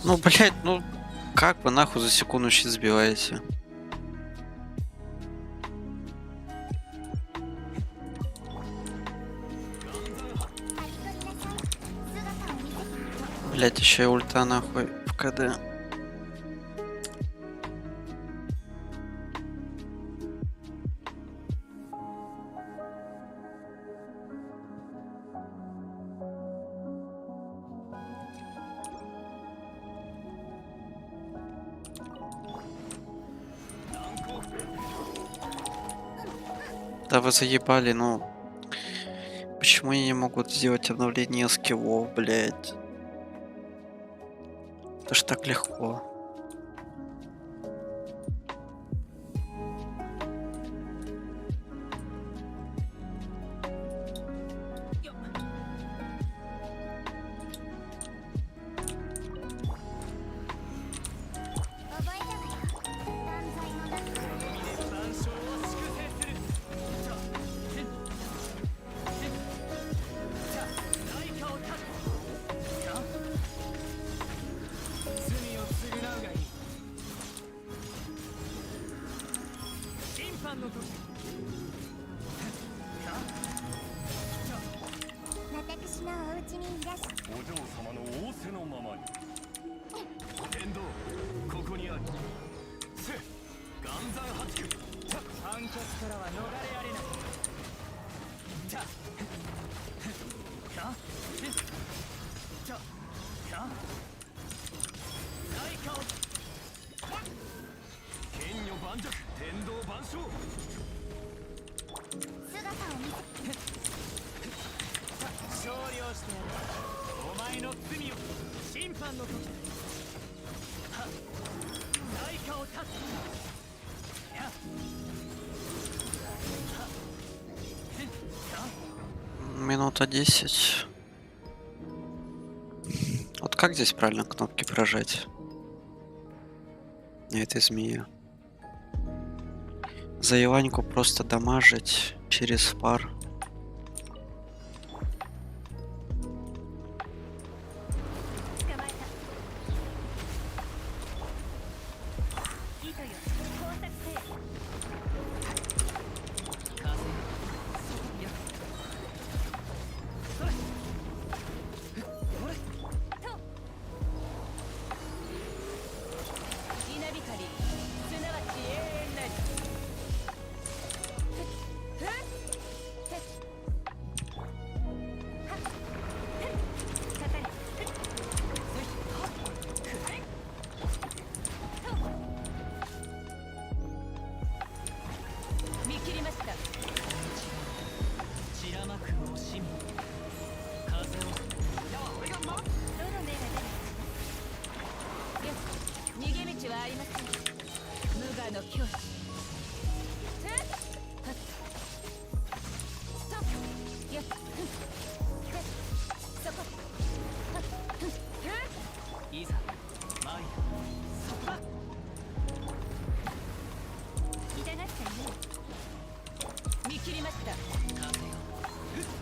Ну, блять, ну как вы нахуй за секунду щит сбиваете? Блять, еще и ульта нахуй в КД. Да вы заебали, ну... Почему они не могут сделать обновление скиллов, блядь? Это ж так легко.
私のお家にいらっしゃ
お嬢様の仰せのままに。天道、ここにある。せ、岩山八九。
観客からは逃れられない。じゃあ大化を
剣女盤石、天道万象。
姿を見せ
勝利をしてやる。お前の罪を審判の時だ。はっ大化を立つ。やっ
Минута 10. Вот как здесь правильно кнопки прожать? На этой змеи. За Иваньку просто дамажить через пар.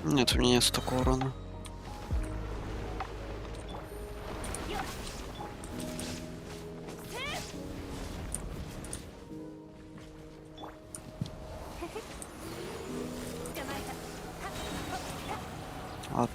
Нет, у меня нет столько урона. Ладно.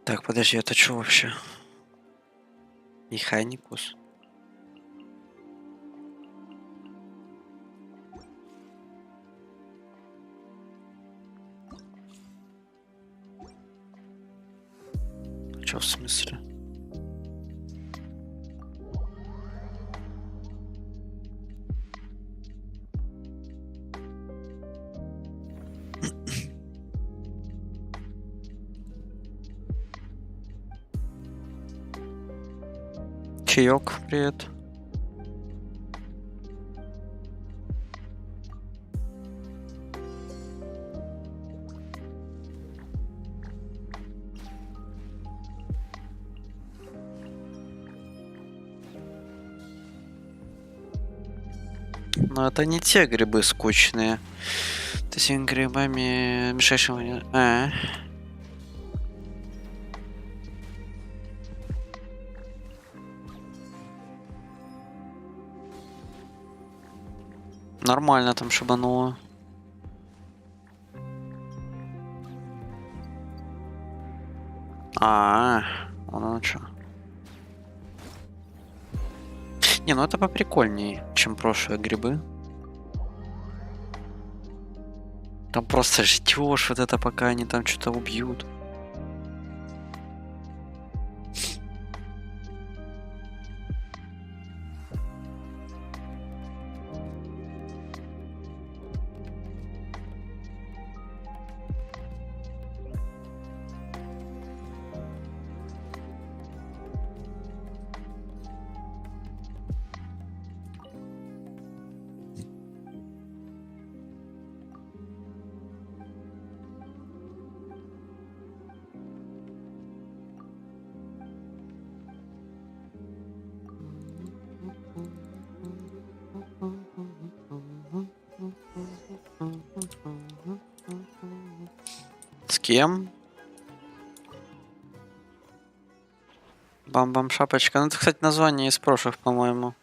Так, подожди, это что вообще? Механикус? Чё в смысле? Чаек, привет. Но это не те грибы скучные. Ты с этими грибами мешаешь. Нормально там шибануло. Ну чё. Не, ну это поприкольней, чем прошлые грибы. Там просто ждешь вот это, пока они там что-то убьют. С кем? Бам-бам шапочка. Ну это, кстати, название из прошлых, по-моему.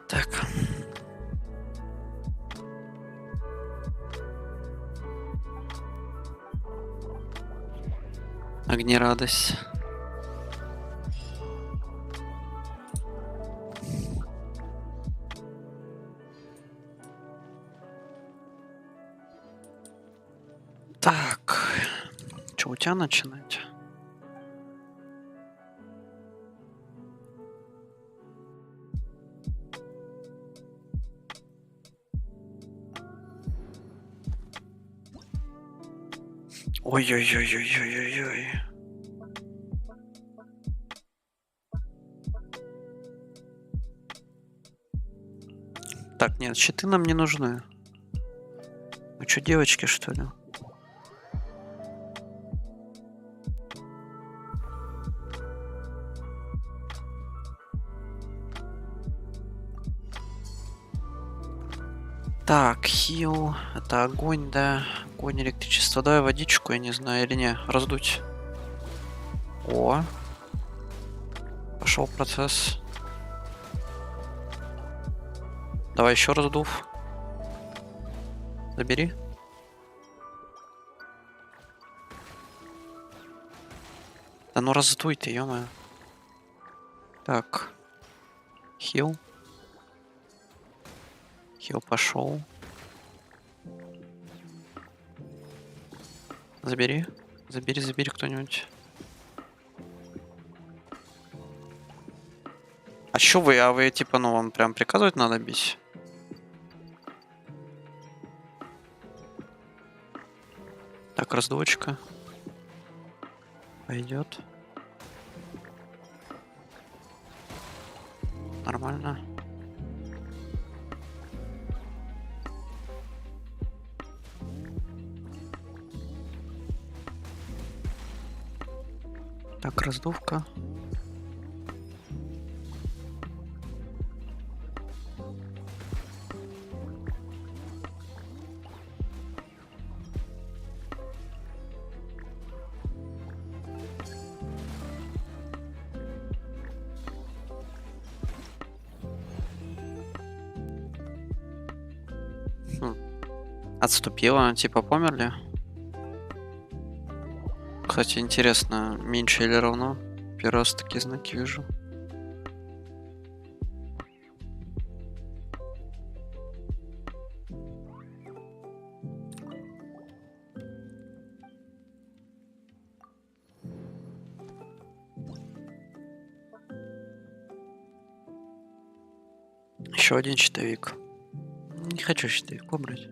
Так. Огнерадость. Так. Что у тебя начинать? Ой-ой-ой-ой-ой-ой-ой. Так, нет, щиты нам не нужны. Вы что, девочки, что ли? Так, хил. Это огонь, да. Огонь, электричество. Давай водичку, я не знаю, или не. Раздуть. О. Пошел процесс. Давай еще раздув. Забери. Да ну раздуй ты, ё-моё. Так. Хил. Хил пошел. Забери. Забери кто-нибудь. А чё вы? А вы типа, ну вам прям приказывать надо бить? Так, раздочка. Пойдет. Нормально. Так, раздувка. Отступила, типа померли. Кстати, интересно, меньше или равно? Первый раз такие знаки вижу. Еще один щитовик. Не хочу щитовик брать.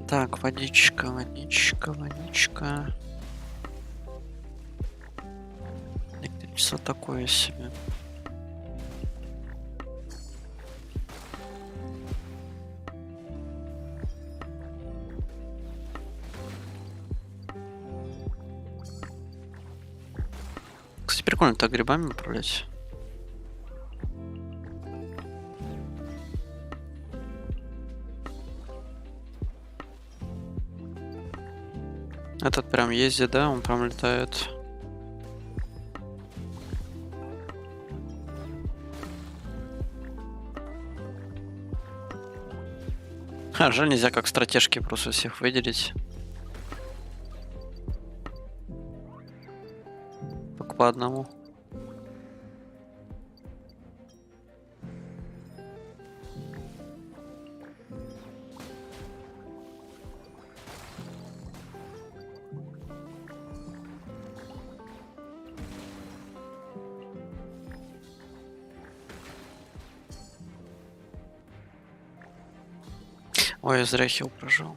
Так, водичка, водичка, водичка. Электричество такое себе. Кстати, прикольно так грибами управлять. Этот прям ездит, да? Он прям летает. Жаль, нельзя как стратежки просто всех выделить. Только по одному. Ой, я зря хил прожил.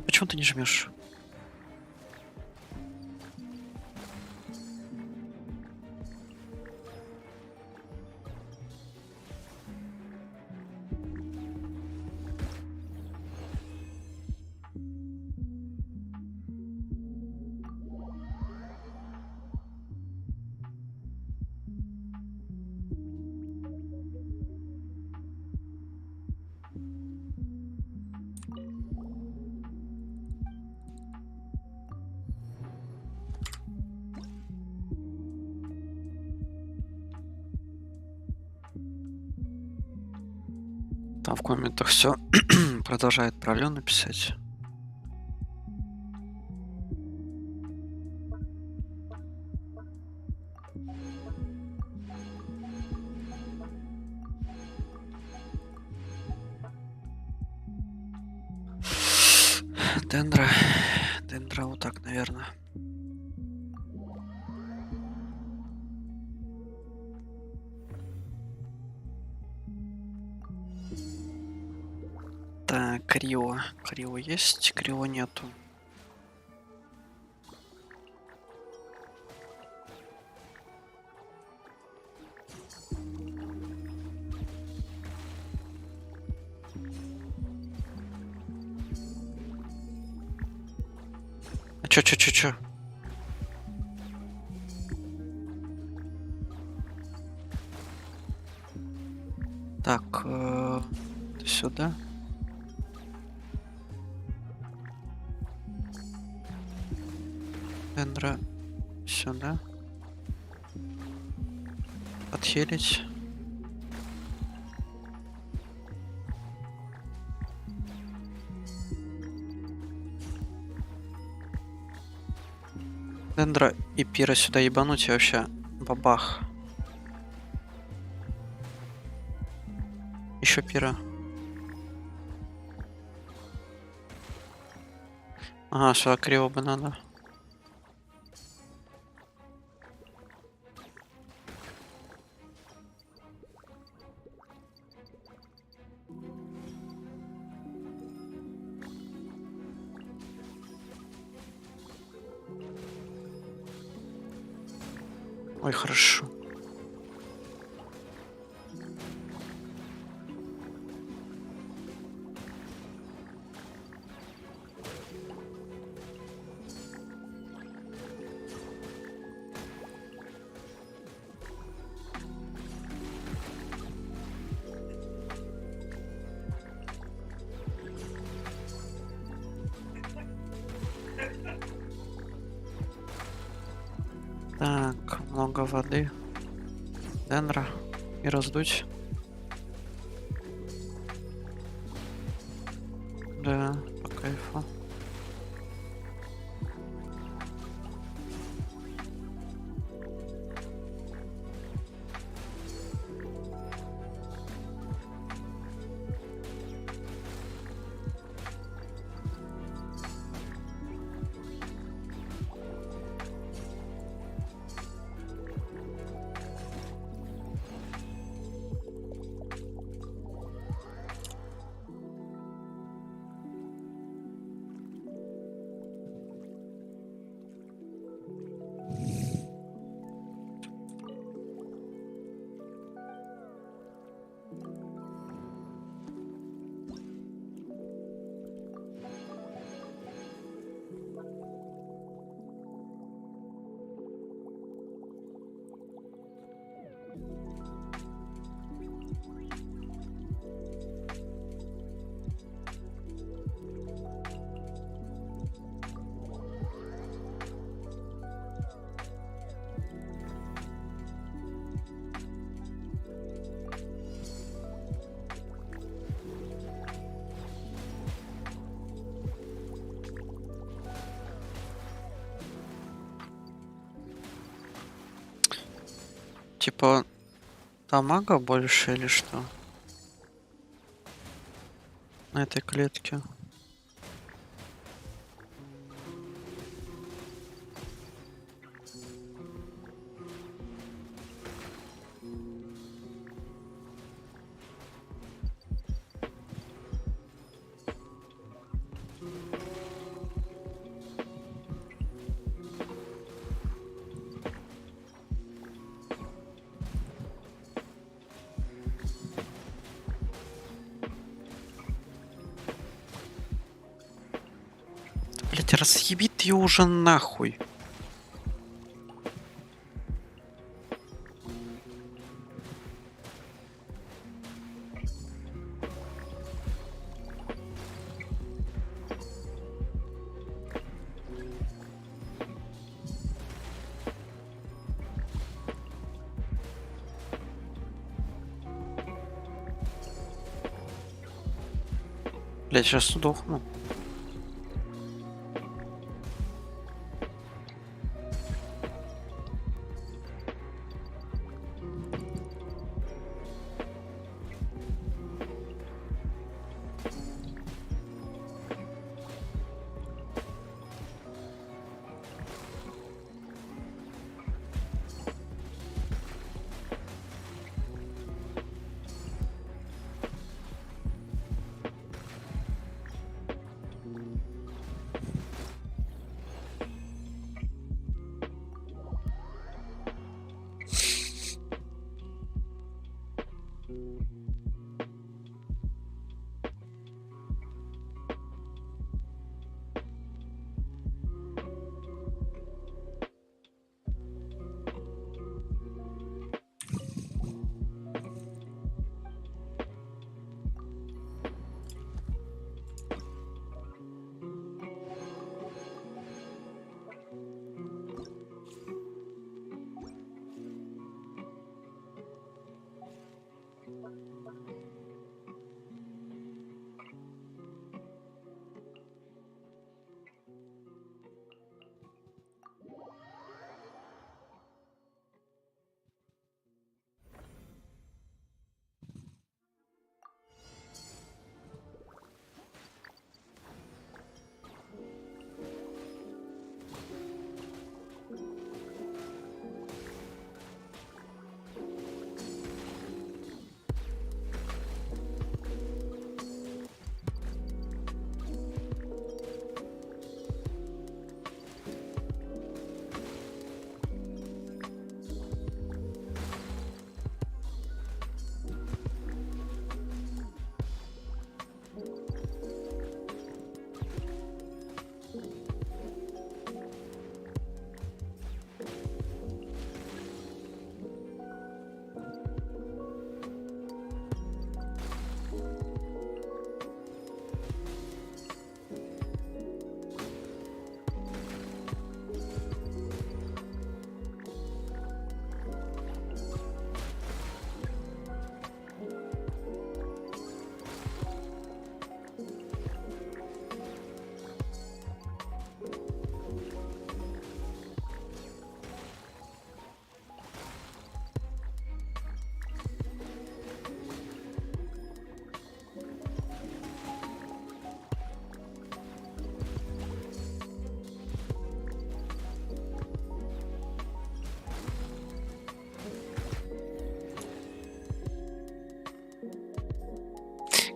Почему ты не жмешь? Там в комментах все продолжает правильно писать. Дендра. Дендра вот так, наверное. Так, Крио. Крио есть, Крио нету. А чё? Так, сюда. Дендра сюда. Отхилить. Дендра и Пира сюда ебануть и вообще бабах. Еще Пира. Ага, сюда криво бы надо. Ой, хорошо. Так, много воды. Денра. И раздуть. Да, по кайфу. Типа, дамага больше или что? На этой клетке. Блять, разъебит ее уже нахуй. Блять, сейчас сдохну.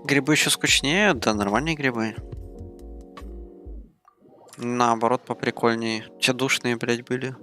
Грибы еще скучнее, да нормальные грибы. Наоборот, поприкольнее. Те душные, блядь, были.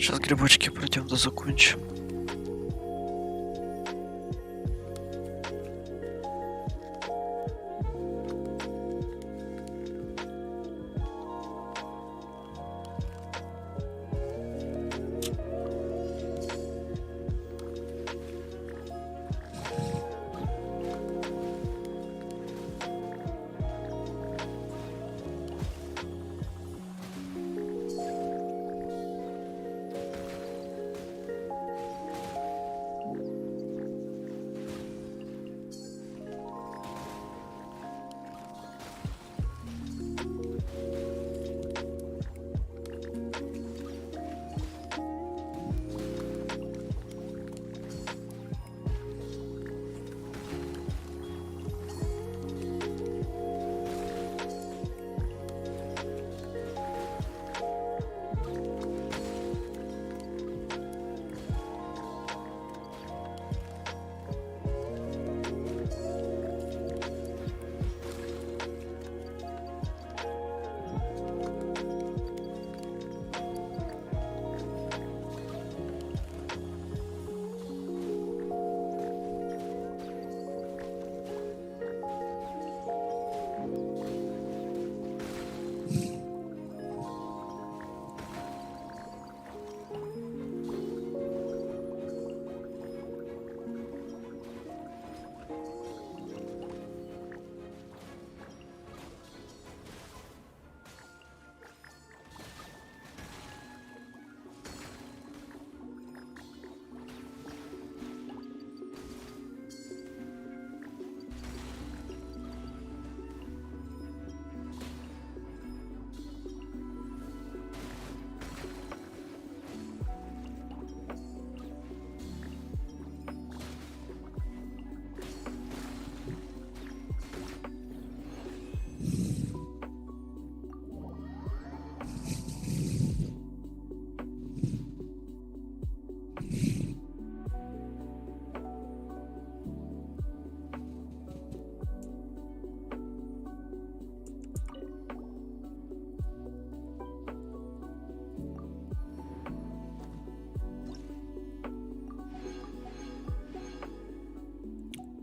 Сейчас грибочки пройдем, да закончим.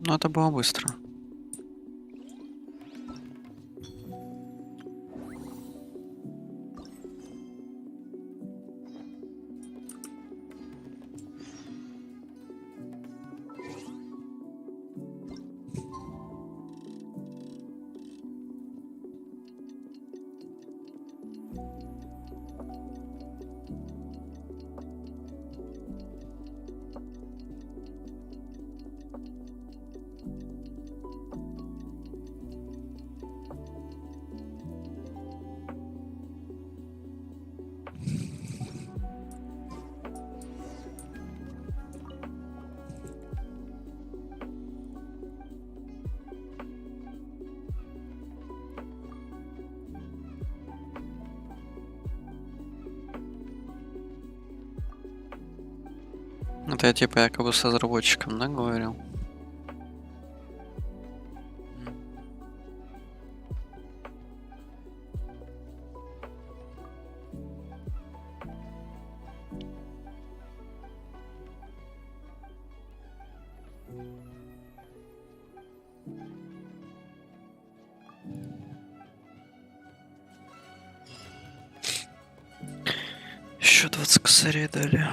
Ну, это было быстро. Это я типа якобы с разработчиком, да, говорил? Еще 20 косарей дали.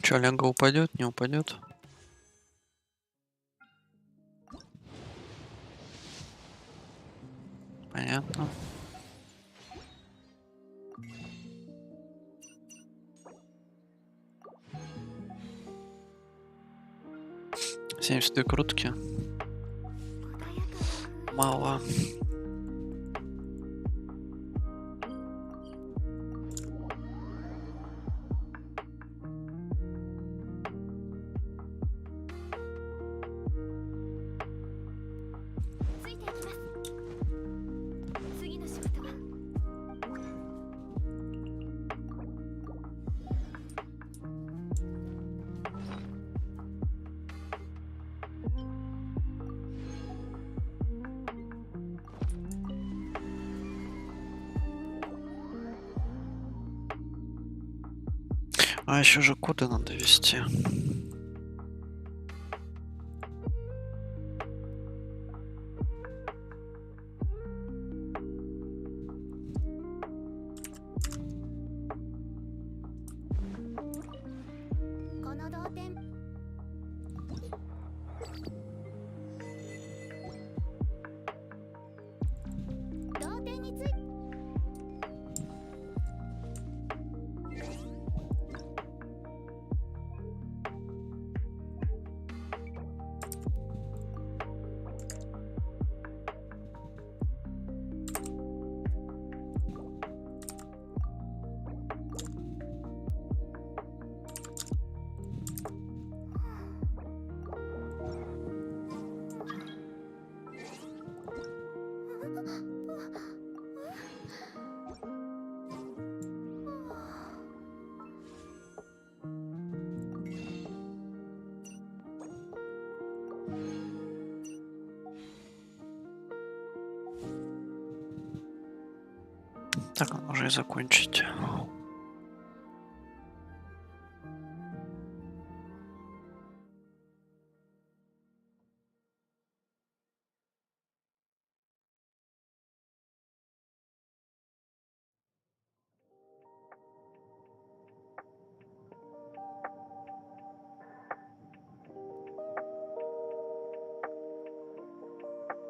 Че, Лего упадет, не упадет? Понятно. — 72 крутки. Мало. А еще же коды надо ввести. Так, можно и закончить.